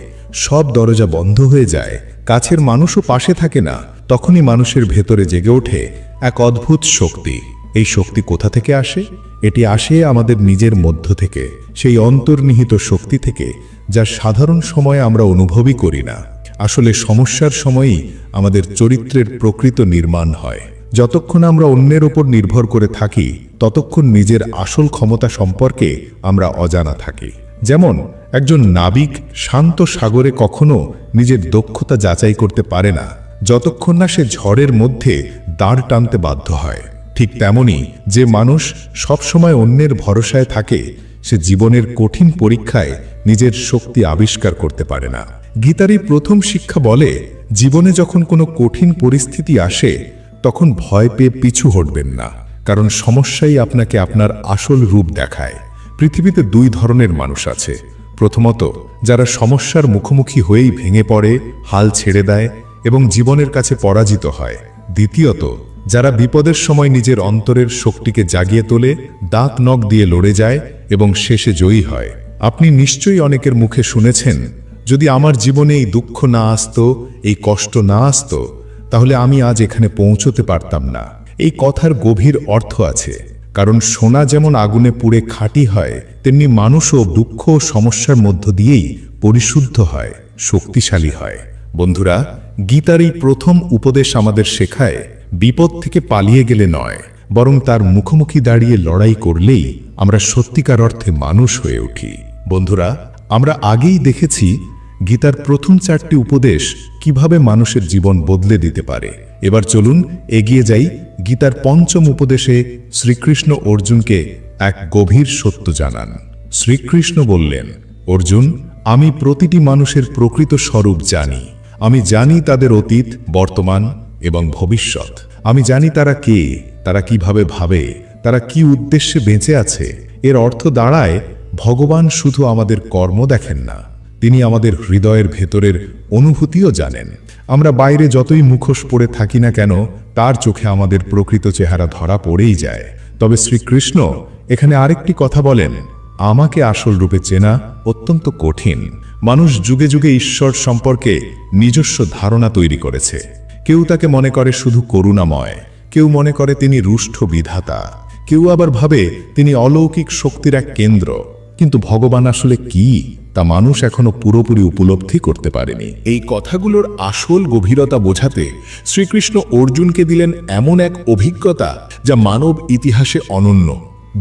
সব দরজা বন্ধ হয়ে যায়, কাছের মানুষও পাশে থাকে না, তখনই মানুষের ভেতরে জেগে ওঠে এক অদ্ভুত শক্তি। এই শক্তি কোথা থেকে আসে? এটি আসে আমাদের নিজের মধ্য থেকে, সেই অন্তর্নিহিত শক্তি থেকে, যা সাধারণ সময়ে আমরা অনুভবই করি না। আসলে সমস্যার সময়ই আমাদের চরিত্রের প্রকৃত নির্মাণ হয়। যতক্ষণ আমরা অন্যের ওপর নির্ভর করে থাকি ততক্ষণ নিজের আসল ক্ষমতা সম্পর্কে আমরা অজানা থাকি। যেমন একজন নাবিক শান্ত সাগরে কখনো নিজের দক্ষতা যাচাই করতে পারে না যতক্ষণ না সে ঝড়ের মধ্যে দাঁড় টানতে বাধ্য হয়। ঠিক তেমনি যে মানুষ সবসময় অন্যের ভরসায় থাকে সে জীবনের কঠিন পরীক্ষায় নিজের শক্তি আবিষ্কার করতে পারে না। গীতার এই প্রথম শিক্ষা বলে, জীবনে যখন কোনো কঠিন পরিস্থিতি আসে তখন ভয় পেয়ে পিছু হটবেন না, কারণ সমস্যাই আপনাকে আপনার আসল রূপ দেখায়। পৃথিবীতে দুই ধরনের মানুষ আছে। প্রথমত, যারা সমস্যার মুখোমুখি হয়েই ভেঙে পড়ে, হাল ছেড়ে দেয় এবং জীবনের কাছে পরাজিত হয়। দ্বিতীয়ত, যারা বিপদের সময় নিজের অন্তরের শক্তিকে জাগিয়ে তোলে, দাঁত নখ দিয়ে লড়ে যায় এবং শেষে জয়ী হয়। আপনি নিশ্চয়ই অনেকের মুখে শুনেছেন, যদি আমার জীবনে এই দুঃখ না আসতো, এই কষ্ট না আসতো, তাহলে আমি আজ এখানে পৌঁছতে পারতাম না। এই কথার গভীর অর্থ আছে, কারণ সোনা যেমন আগুনে পুড়ে খাঁটি হয়, তেমনি মানুষও দুঃখ ও সমস্যার মধ্য দিয়েই পরিশুদ্ধ হয়, শক্তিশালী হয়। বন্ধুরা, গীতার এই প্রথম উপদেশ আমাদের শেখায়, বিপদ থেকে পালিয়ে গেলে নয়, বরং তার মুখোমুখি দাঁড়িয়ে লড়াই করলেই আমরা সত্যিকার অর্থে মানুষ হয়ে উঠি। বন্ধুরা, আমরা আগেই দেখেছি গীতার প্রথম 4টি উপদেশ কিভাবে মানুষের জীবন বদলে দিতে পারে। এবার চলুন এগিয়ে যাই। গীতার 5ম উপদেশে শ্রীকৃষ্ণ অর্জুনকে এক গভীর সত্য জানান। শ্রীকৃষ্ণ বললেন, অর্জুন, আমি প্রতিটি মানুষের প্রকৃত স্বরূপ জানি। আমি জানি তাদের অতীত, বর্তমান এবং ভবিষ্যৎ। আমি জানি তারা কে, তারা কিভাবে ভাবে, তারা কি উদ্দেশ্যে বেঁচে আছে। এর অর্থ দাঁড়ায়, ভগবান শুধু আমাদের কর্ম দেখেন না, তিনি আমাদের হৃদয়ের ভেতরের অনুভূতিও জানেন। আমরা বাইরে যতই মুখোশ পরে থাকি না কেন, তার চোখে আমাদের প্রকৃত চেহারা ধরা পড়েই যায়। তবে শ্রীকৃষ্ণ এখানে আরেকটি কথা বলেন, আমাকে আসল রূপে চেনা অত্যন্ত কঠিন। মানুষ যুগে যুগে ঈশ্বর সম্পর্কে নিজস্ব ধারণা তৈরি করেছে। কেউ তাকে মনে করে শুধু করুণাময়, কেউ মনে করে তিনি রুষ্ট বিধাতা, কেউ আবার ভাবে তিনি অলৌকিক শক্তির এক কেন্দ্র। কিন্তু ভগবান আসলে কি, তা মানুষ এখনো পুরোপুরি উপলব্ধি করতে পারেনি। এই কথাগুলোর আসল গভীরতা বোঝাতে শ্রীকৃষ্ণ অর্জুনকে দিলেন এমন এক অভিজ্ঞতা যা মানব ইতিহাসে অনন্য,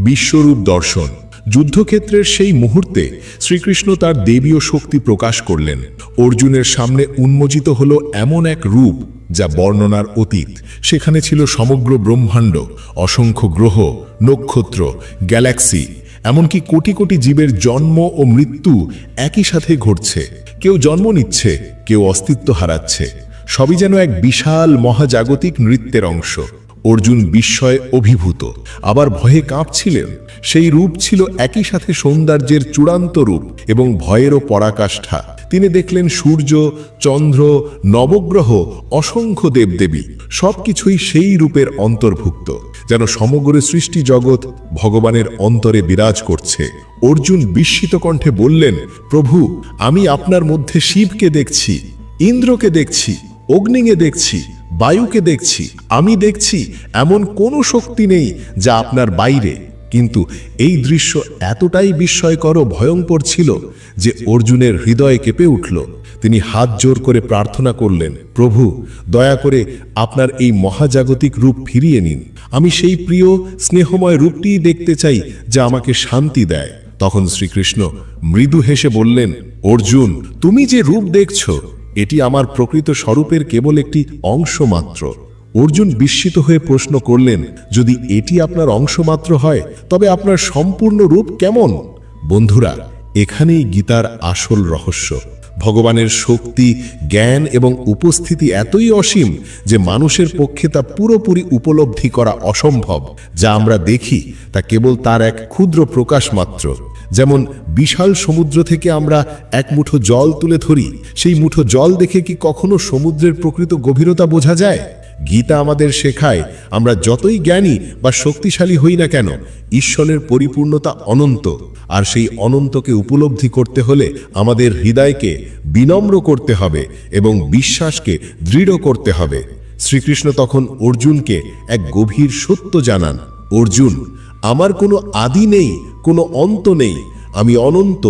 বিশ্বরূপ দর্শন। যুদ্ধক্ষেত্রের সেই মুহূর্তে শ্রীকৃষ্ণ তার দেবীয় শক্তি প্রকাশ করলেন। অর্জুনের সামনে উন্মোচিত হলো এমন এক রূপ যা বর্ণনার অতীত। সেখানে ছিল সমগ্র ব্রহ্মাণ্ড, অসংখ্য গ্রহ, নক্ষত্র, গ্যালাক্সি, এমনকি কোটি কোটি জীবের জন্ম ও মৃত্যু একই সাথে ঘটছে। কেউ জন্ম নিচ্ছে, কেউ অস্তিত্ব হারাচ্ছে। সবই যেন এক বিশাল মহাজাগতিক নৃত্যের অংশ। অর্জুন বিস্ময়ে অভিভূত, আবার ভয়ে কাঁপছিলেন। সেই রূপ ছিল একই সাথে সৌন্দর্যের চূড়ান্ত রূপ এবং ভয়েরও পরাকাষ্ঠা। তিনি দেখলেন সূর্য, চন্দ্র, নবগ্রহ, অসংখ্য দেবদেবী, সবকিছুই সেই রূপের অন্তর্ভুক্ত, যেন সমগ্র সৃষ্টি জগৎ ভগবানের অন্তরে বিরাজ করছে। অর্জুন বিস্মিত কণ্ঠে বললেন, প্রভু, আমি আপনার মধ্যে শিবকে দেখছি, ইন্দ্রকে দেখছি, অগ্নিকে দেখছি, বায়ুকে দেখছি। আমি দেখছি এমন কোনো শক্তি নেই যা আপনার বাইরে। কিন্তু এই দৃশ্য এতটাই বিস্ময়কর ও ভয়ঙ্কর ছিল যে অর্জুনের হৃদয় কেঁপে উঠল। তিনি হাত জোর করে প্রার্থনা করলেন, প্রভু, দয়া করে আপনার এই মহাজাগতিক রূপ ফিরিয়ে নিন। আমি সেই প্রিয় স্নেহময় রূপটিই দেখতে চাই যা আমাকে শান্তি দেয়। তখন শ্রীকৃষ্ণ মৃদু হেসে বললেন, অর্জুন, তুমি যে রূপ দেখছো এটি আমার প্রকৃত স্বরূপের কেবল একটি অংশ মাত্র। অর্জুন বিস্মিত হয়ে প্রশ্ন করলেন, যদি এটি আপনার অংশ মাত্র হয় তবে আপনার সম্পূর্ণ রূপ কেমন? বন্ধুরা, এখানেই গীতার আসল রহস্য। ভগবানের শক্তি, জ্ঞান এবং উপস্থিতি এতই অসীম যে মানুষের পক্ষে তা পুরোপুরি উপলব্ধি করা অসম্ভব। যা আমরা দেখি তা কেবল তার এক ক্ষুদ্র প্রকাশ মাত্র। যেমন বিশাল সমুদ্র থেকে আমরা এক মুঠো জল তুলে ধরি, সেই মুঠো জল দেখে কি কখনো সমুদ্রের প্রকৃত গভীরতা বোঝা যায়? গীতা আমাদের শেখায়, আমরা যতই জ্ঞানী বা শক্তিশালী হই না কেন, ঈশ্বরের পরিপূর্ণতা অনন্ত। আর সেই অনন্তকে উপলব্ধি করতে হলে আমাদের হৃদয়কে বিনম্র করতে হবে এবং বিশ্বাসকে দৃঢ় করতে হবে। শ্রীকৃষ্ণ তখন অর্জুনকে এক গভীর সত্য জানান, অর্জুন, আমার কোনো আদি নেই, কোনো অন্ত নেই। আমি অনন্ত,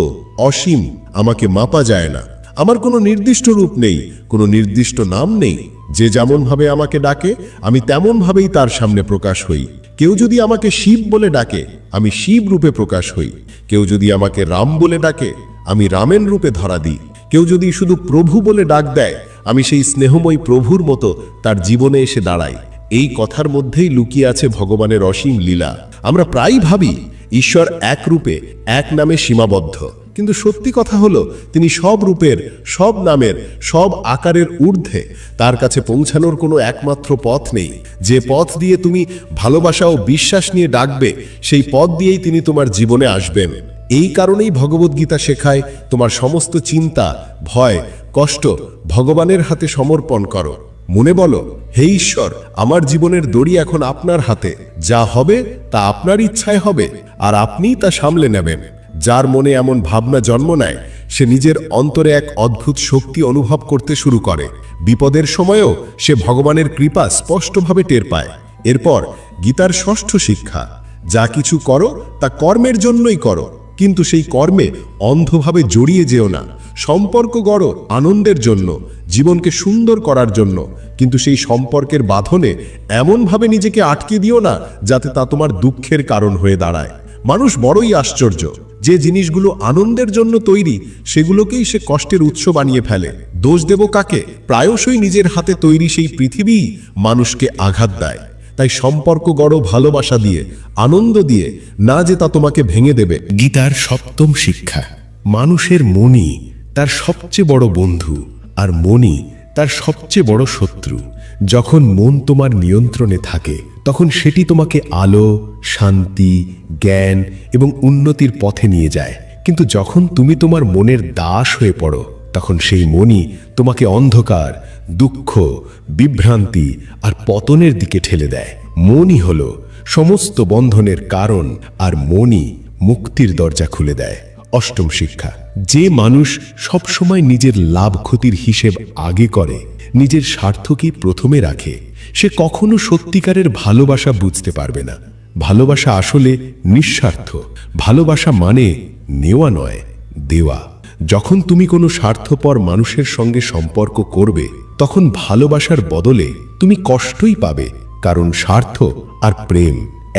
অসীম, আমাকে মাপা যায় না। আমার কোনো নির্দিষ্ট রূপ নেই, কোনো নির্দিষ্ট নাম নেই। যে যেমনভাবে আমাকে ডাকে আমি তেমনভাবেই তার সামনে প্রকাশ হই। কেউ যদি আমাকে শিব বলে ডাকে আমি শিব রূপে প্রকাশ হই। কেউ যদি আমাকে রাম বলে ডাকে আমি রামের রূপে ধরা দিই। কেউ যদি শুধু প্রভু বলে ডাক দেয় আমি সেই স্নেহময়ী প্রভুর মতো তার জীবনে এসে দাঁড়াই। এই কথার মধ্যেই লুকিয়ে আছে ভগবানের অসীম লীলা। আমরা প্রায়ই ভাবি ঈশ্বর এক রূপে এক নামে সীমাবদ্ধ, কিন্তু সত্যি কথা হলো তিনি সব রূপের, সব নামের, সব আকারের ঊর্ধ্বে। তার কাছে পৌঁছানোর কোনো একমাত্র পথ নেই। যে পথ দিয়ে তুমি ভালোবাসা ও বিশ্বাস নিয়ে ডাকবে সেই পথ দিয়েই তিনি তোমার জীবনে আসবেন। এই কারণেই ভগবদ্গীতা শেখায় তোমার সমস্ত চিন্তা, ভয়, কষ্ট ভগবানের হাতে সমর্পণ করো। মনে বলো, হে ঈশ্বর, আমার জীবনের দড়ি এখন আপনার হাতে। যা হবে তা আপনার ইচ্ছায় হবে, আর আপনিই তা সামলে নেবেন। যার মনে এমন ভাবনা জন্ম নেয় সে নিজের অন্তরে এক অদ্ভুত শক্তি অনুভব করতে শুরু করে। বিপদের সময়ও সে ভগবানের কৃপা স্পষ্টভাবে টের পায়। এরপর গীতার ষষ্ঠ শিক্ষা, যা কিছু করো তা কর্মের জন্যই করো, কিন্তু সেই কর্মে অন্ধভাবে জড়িয়ে যেও না। সম্পর্ক গড়ো আনন্দের জন্য, জীবনকে সুন্দর করার জন্য, কিন্তু সেই সম্পর্কের বাঁধনে এমনভাবে নিজেকে আটকে দিও না যাতে তা তোমার দুঃখের কারণ হয়ে দাঁড়ায়। মানুষ বড়ই আশ্চর্য, যে জিনিসগুলো আনন্দের জন্য তৈরি সেগুলোকেই সে কষ্টের উৎস বানিয়ে ফেলে। দোষ দেব কাকে? প্রায়শই নিজের হাতে তৈরি সেই পৃথিবী মানুষকে আঘাত দেয়। তাই সম্পর্ক গড়ো ভালোবাসা দিয়ে, আনন্দ দিয়ে, না যে তা তোমাকে ভেঙে দেবে। গীতার সপ্তম শিক্ষা, মানুষের মনই তার সবচেয়ে বড় বন্ধু, আর মনই তার সবচেয়ে বড় শত্রু। যখন মন তোমার নিয়ন্ত্রণে থাকে তখন সেটি তোমাকে আলো, শান্তি, জ্ঞান এবং উন্নতির পথে নিয়ে যায়। কিন্তু যখন তুমি তোমার মনের দাস হয়ে পড়ো তখন সেই মনই তোমাকে অন্ধকার, দুঃখ, বিভ্রান্তি আর পতনের দিকে ঠেলে দেয়। মনই হলো সমস্ত বন্ধনের কারণ, আর মনই মুক্তির দরজা খুলে দেয়। অষ্টম শিক্ষা, যে মানুষ সবসময় নিজের লাভ ক্ষতির হিসেব আগে করে, নিজের স্বার্থকেই প্রথমে রাখে, সে কখনো সত্যিকারের ভালোবাসা বুঝতে পারবে না। ভালোবাসা আসলে নিঃস্বার্থ। ভালোবাসা মানে নেওয়া নয়, দেওয়া। যখন তুমি কোনো স্বার্থপর মানুষের সঙ্গে সম্পর্ক করবে তখন ভালোবাসার বদলে তুমি কষ্টই পাবে, কারণ স্বার্থ আর প্রেম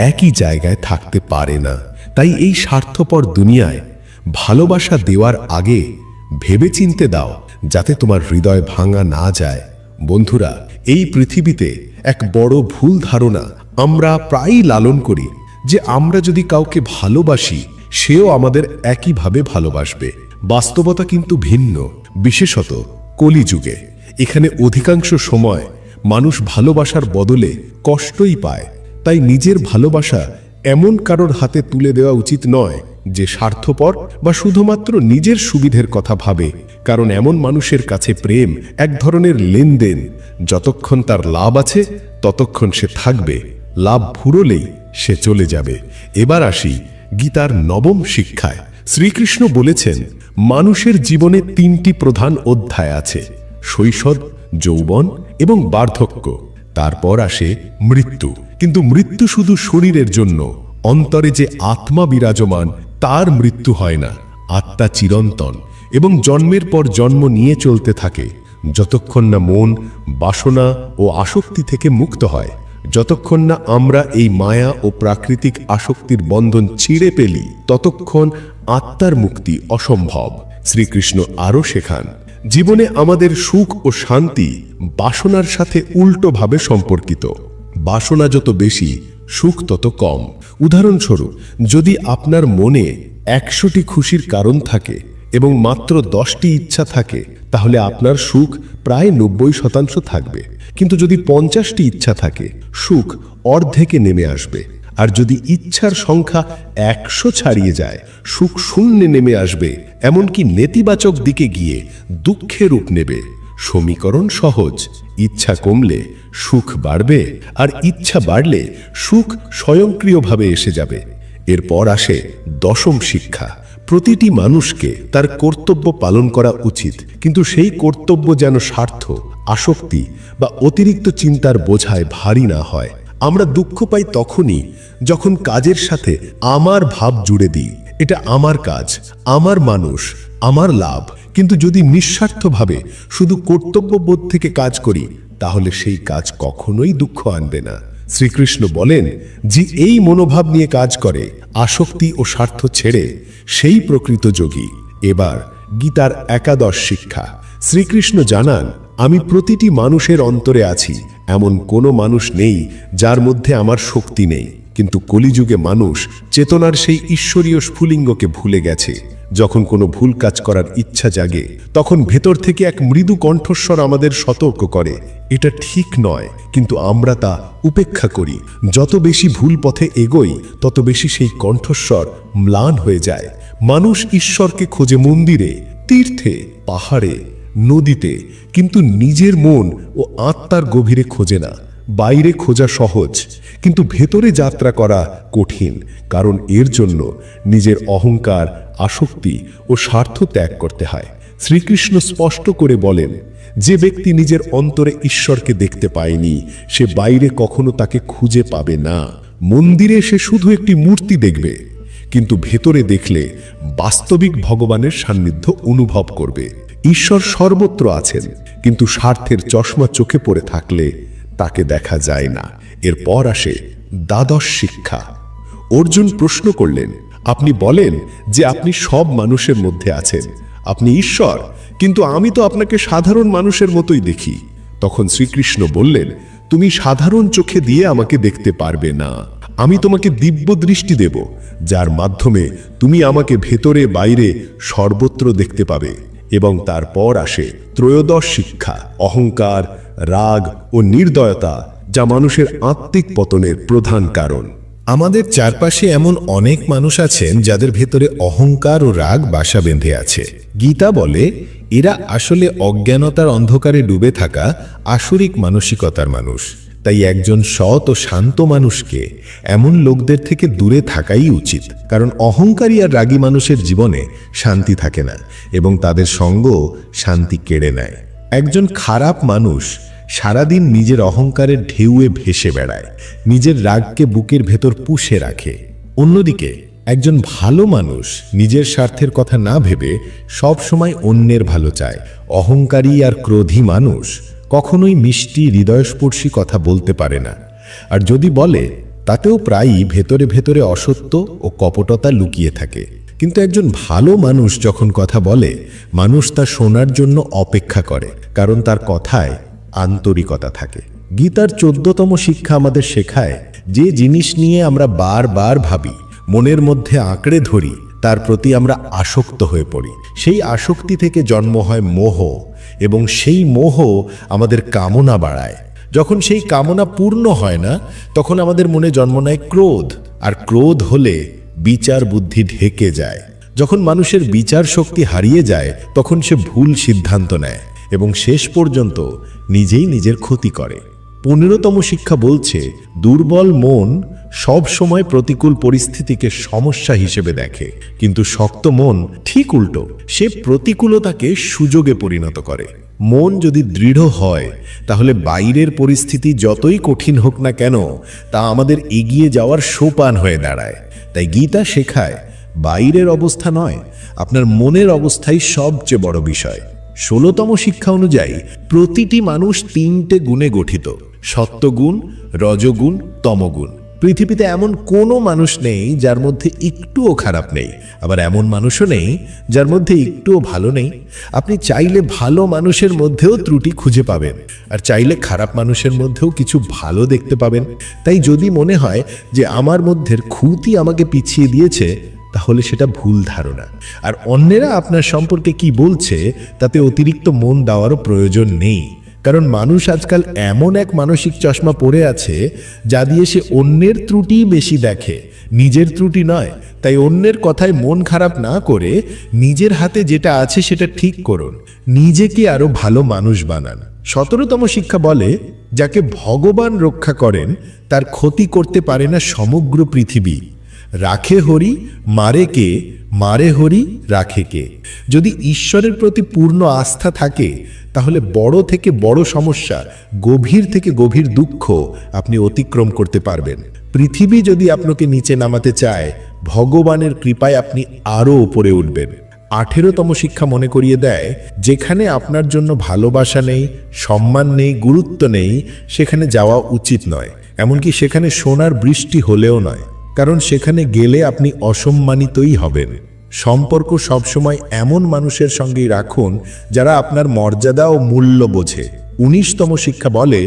একই জায়গায় থাকতে পারে না। তাই এই স্বার্থপর দুনিয়ায় ভালোবাসা দেওয়ার আগে ভেবেচিন্তে দাও, যাতে তোমার হৃদয় ভাঙা না যায়। বন্ধুরা, এই পৃথিবীতে এক বড় ভুল ধারণা আমরা প্রায়ই লালন করি, যে আমরা যদি কাউকে ভালোবাসি সেও আমাদের একইভাবে ভালোবাসবে। বাস্তবতা কিন্তু ভিন্ন, বিশেষত কলিযুগে। এখানে অধিকাংশ সময় মানুষ ভালোবাসার বদলে কষ্টই পায়। তাই নিজের ভালোবাসা এমন কারোর হাতে তুলে দেওয়া উচিত নয় যে স্বার্থপর বা শুধুমাত্র নিজের সুবিধের কথা ভাবে, কারণ এমন মানুষের কাছে প্রেম এক ধরনের লেনদেন। যতক্ষণ তার লাভ আছে ততক্ষণ সে থাকবে, লাভ ফুরলেই সে চলে যাবে। এবার আসি গীতার নবম শিক্ষায়। শ্রীকৃষ্ণ বলেছেন, মানুষের জীবনে তিনটি প্রধান অধ্যায় আছে: শৈশব, যৌবন এবং বার্ধক্য। তারপর আসে মৃত্যু। কিন্তু মৃত্যু শুধু শরীরের জন্য, অন্তরে যে আত্মা বিরাজমান তার মৃত্যু হয় না। আত্মা চিরন্তন এবং জন্মের পর জন্ম নিয়ে চলতে থাকে, যতক্ষণ না মন বাসনা ও আসক্তি থেকে মুক্ত হয়। যতক্ষণ না আমরা এই মায়া ও প্রাকৃতিক আসক্তির বন্ধন ছিঁড়ে ফেলি ততক্ষণ আত্মার মুক্তি অসম্ভব। শ্রীকৃষ্ণ আরও শেখান, জীবনে আমাদের সুখ ও শান্তি বাসনার সাথে উল্টোভাবে সম্পর্কিত। বাসনা যত বেশি, সুখ তত কম। উদাহরণস্বরূপ, যদি আপনার মনে 100টি খুশির কারণ থাকে এবং মাত্র 10টি ইচ্ছা থাকে, তাহলে আপনার সুখ প্রায় 90% থাকবে। কিন্তু যদি 50টি ইচ্ছা থাকে, সুখ অর্ধেকে নেমে আসবে। আর যদি ইচ্ছার সংখ্যা 100 ছাড়িয়ে যায়, সুখ শূন্যে নেমে আসবে, এমনকি নেতিবাচক দিকে গিয়ে দুঃখের রূপ নেবে। সমীকরণ সহজ, ইচ্ছা কমলে সুখ বাড়বে, আর ইচ্ছা বাড়লে সুখ স্বয়ংক্রিয়ভাবে এসে যাবে। এরপর আসে দশম শিক্ষা। প্রতিটি মানুষকে তার কর্তব্য পালন করা উচিত, কিন্তু সেই কর্তব্য যেন স্বার্থ, আসক্তি বা অতিরিক্ত চিন্তার বোঝায় ভারী না হয়। আমরা দুঃখ পাই তখনই যখন কাজের সাথে আমার ভাব জুড়ে দিই। এটা আমার কাজ, আমার মানুষ, আমার লাভ। কিন্তু যদি নিঃস্বার্থভাবে শুধু কর্তব্যবোধ থেকে কাজ করি তাহলে সেই কাজ কখনোই দুঃখ আনবে না। শ্রীকৃষ্ণ বলেন, যে এই মনোভাব নিয়ে কাজ করে, আসক্তি ও স্বার্থ ছেড়ে, সেই প্রকৃত যোগী। এবার গীতার একাদশ শিক্ষা। শ্রীকৃষ্ণ জানান, আমি প্রতিটি মানুষের অন্তরে আছি। এমন কোনো মানুষ নেই যার মধ্যে আমার শক্তি নেই। কিন্তু কলিযুগে মানুষ চেতনার সেই ঈশ্বরীয় স্ফুলিঙ্গকে ভুলে গেছে। যখন কোনো ভুল কাজ করার ইচ্ছা জাগে, তখন ভেতর থেকে এক মৃদু কণ্ঠস্বর আমাদের সতর্ক করে, এটা ঠিক নয়, কিন্তু আমরা তা উপেক্ষা করি। যত বেশি ভুল পথে এগোই, তত বেশি সেই কণ্ঠস্বর ম্লান হয়ে যায়। মানুষ ঈশ্বরকে খোঁজে মন্দিরে, তীর্থে, পাহাড়ে, নদীতে, কিন্তু নিজের মন ও আত্মার গভীরে খোঁজে না। বাইরে খোঁজা সহজ, কিন্তু ভেতরে যাত্রা করা কঠিন, কারণ এর জন্য নিজের অহংকার, আসক্তি ও স্বার্থ ত্যাগ করতে হয়। শ্রীকৃষ্ণ স্পষ্ট করে বলেন, যে ব্যক্তি নিজের অন্তরে ঈশ্বরকে দেখতে পায়নি, সে বাইরে কখনো তাকে খুঁজে পাবে না। মন্দিরে সে শুধু একটি মূর্তি দেখবে, কিন্তু ভেতরে দেখলে বাস্তবিক ভগবানের সান্নিধ্য অনুভব করবে। ঈশ্বর সর্বত্র আছেন, কিন্তু স্বার্থের চশমা চোখে পড়ে থাকলে তাকে দেখা যায় না। এরপর আসে দ্বাদশ শিক্ষা। অর্জুন প্রশ্ন করলেন, আপনি বলেন যে আপনি সব মানুষের মধ্যে আছেন, আপনি ঈশ্বর, কিন্তু আমি তো আপনাকে সাধারণ মানুষের মতোই দেখি। তখন শ্রীকৃষ্ণ বললেন, তুমি সাধারণ চোখে দিয়ে আমাকে দেখতে পারবে না। আমি তোমাকে দিব্য দৃষ্টি দেব, যার মাধ্যমে তুমি আমাকে ভেতরে বাইরে সর্বত্র দেখতে পাবে। এবং তারপর আসে ত্রয়োদশ শিক্ষা, অহংকার, রাগ ও নির্দয়তা, যা মানুষের আত্মিক পতনের প্রধান কারণ। আমাদের চারপাশে এমন অনেক মানুষ আছেন যাদের ভেতরে অহংকার ও রাগ বাসা বেঁধে আছে। গীতা বলে, এরা আসলে অজ্ঞানতার অন্ধকারে ডুবে থাকা আসুরিক মানসিকতার মানুষ। তাই একজন সৎ ও শান্ত মানুষকে এমন লোকদের থেকে দূরে থাকাই উচিত, কারণ অহংকারী আর রাগী মানুষের জীবনে শান্তি থাকে না এবং তাদের সঙ্গ শান্তি কেড়ে নেয়। একজন খারাপ মানুষ সারাদিন নিজের অহংকারের ঢেউয়ে ভেসে বেড়ায়, নিজের রাগকে বুকের ভেতর পুষে রাখে। অন্যদিকে একজন ভালো মানুষ নিজের স্বার্থের কথা না ভেবে সব সময় অন্যের ভালো চায়। অহংকারী আর ক্রোধী মানুষ কখনোই মিষ্টি, হৃদয়স্পর্শী কথা বলতে পারে না, আর যদি বলে তাতেও প্রায়ই ভেতরে ভেতরে অসত্য ও কপটতা লুকিয়ে থাকে। কিন্তু একজন ভালো মানুষ যখন কথা বলে, মানুষ তা শোনার জন্য অপেক্ষা করে, কারণ তার কথায় আন্তরিকতা থাকে। গীতার 14তম শিক্ষা আমাদের শেখায়, যে জিনিস নিয়ে আমরা বারবার ভাবি, মনের মধ্যে আঁকড়ে ধরি, তার প্রতি আমরা আসক্ত হয়ে পড়ি। সেই আসক্তি থেকে জন্ম হয় মোহ, এবং সেই মোহ আমাদের কামনা বাড়ায়। যখন সেই কামনা পূর্ণ হয় না, তখন আমাদের মনে জন্ম নেয় ক্রোধ, আর ক্রোধ হলে বিচার বুদ্ধি ঢেকে যায়। যখন মানুষের বিচার শক্তি হারিয়ে যায়, তখন সে ভুল সিদ্ধান্ত নেয় এবং শেষ পর্যন্ত নিজেই নিজের ক্ষতি করে। 15তম শিক্ষা বলছে, দুর্বল মন সব সময় প্রতিকূল পরিস্থিতিকে সমস্যা হিসেবে দেখে, কিন্তু শক্ত মন ঠিক উল্টো, সে প্রতিকূলতাকে সুযোগে পরিণত করে। মন যদি দৃঢ় হয়, তাহলে বাইরের পরিস্থিতি যতই কঠিন হোক না কেন, তা আমাদের এগিয়ে যাওয়ার সোপান হয়ে দাঁড়ায়। তাই গীতা শেখায়, বাইরের অবস্থা নয়, আপনার মনের অবস্থাই সবচেয়ে বড় বিষয়। 16তম শিক্ষা অনুযায়ী প্রতিটি মানুষ 3টে গুণে গঠিত: সত্ত্বগুণ, রজগুণ, তমগুণ। পৃথিবীতে এমন কোনো মানুষ নেই যার মধ্যে একটুও খারাপ নেই, আবার এমন মানুষও নেই যার মধ্যে একটুও ভালো নেই। আপনি চাইলে ভালো মানুষের মধ্যেও ত্রুটি খুঁজে পাবেন, আর চাইলে খারাপ মানুষের মধ্যেও কিছু ভালো দেখতে পাবেন। তাই যদি মনে হয় যে আমার মধ্যের খুঁতি আমাকে পিছিয়ে দিয়েছে, তাহলে সেটা ভুল ধারণা। আর অন্যেরা আপনার সম্পর্কে কি বলছে তাতে অতিরিক্ত মন দেওয়ারও প্রয়োজন নেই, কারণ মানুষ আজকাল এমন এক মানসিক চশমা পরে আছে যা দিয়ে সে অন্যের ত্রুটি বেশি দেখে, নিজের ত্রুটি নয়। তাই অন্যের কথায় মন খারাপ না করে নিজের হাতে যেটা আছে সেটা ঠিক করুন, নিজেকে আরো ভালো মানুষ বানান। 17তম শিক্ষা বলে, যাকে ভগবান রক্ষা করেন তার ক্ষতি করতে পারে না সমগ্র পৃথিবী। রাখে হরি, মারে কে, মারে হরি, রাখে কে। যদি ঈশ্বরের প্রতি পূর্ণ আস্থা থাকে, তাহলে বড় থেকে বড় সমস্যা, গভীর থেকে গভীর দুঃখ আপনি অতিক্রম করতে পারবেন। পৃথিবী যদি আপনাকে নিচে নামাতে চায়, ভগবানের কৃপায় আপনি আরও উপরে উঠবেন। 18তম শিক্ষা মনে করিয়ে দেয়, যেখানে আপনার জন্য ভালোবাসা নেই, সম্মান নেই, গুরুত্ব নেই, সেখানে যাওয়া উচিত নয়। এমনকি সেখানে সোনার বৃষ্টি হলেও নয়, কারণ সেখানে গেলে আপনি অসম্মানিতই হবেন। সম্পর্ক সবসময় এমন মানুষের সঙ্গেই রাখুন যারা আপনার মর্যাদা ও মূল্য বোঝে। 19তম শিক্ষা বলে,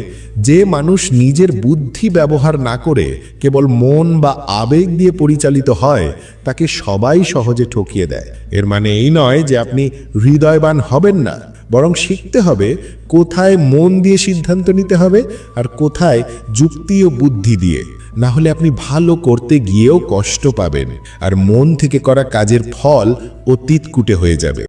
যে মানুষ নিজের বুদ্ধি ব্যবহার না করে কেবল মন বা আবেগ দিয়ে পরিচালিত হয়, তাকে সবাই সহজে ঠকিয়ে দেয়। এর মানে এই নয় যে আপনি হৃদয়বান হবেন না, বরং শিখতে হবে কোথায় মন দিয়ে সিদ্ধান্ত নিতে হবে আর কোথায় যুক্তি ও বুদ্ধি দিয়ে। না হলে আপনি ভালো করতে গিয়েও কষ্ট পাবেন, আর মন থেকে করা কাজের ফল অতীত কুটে হয়ে যাবে।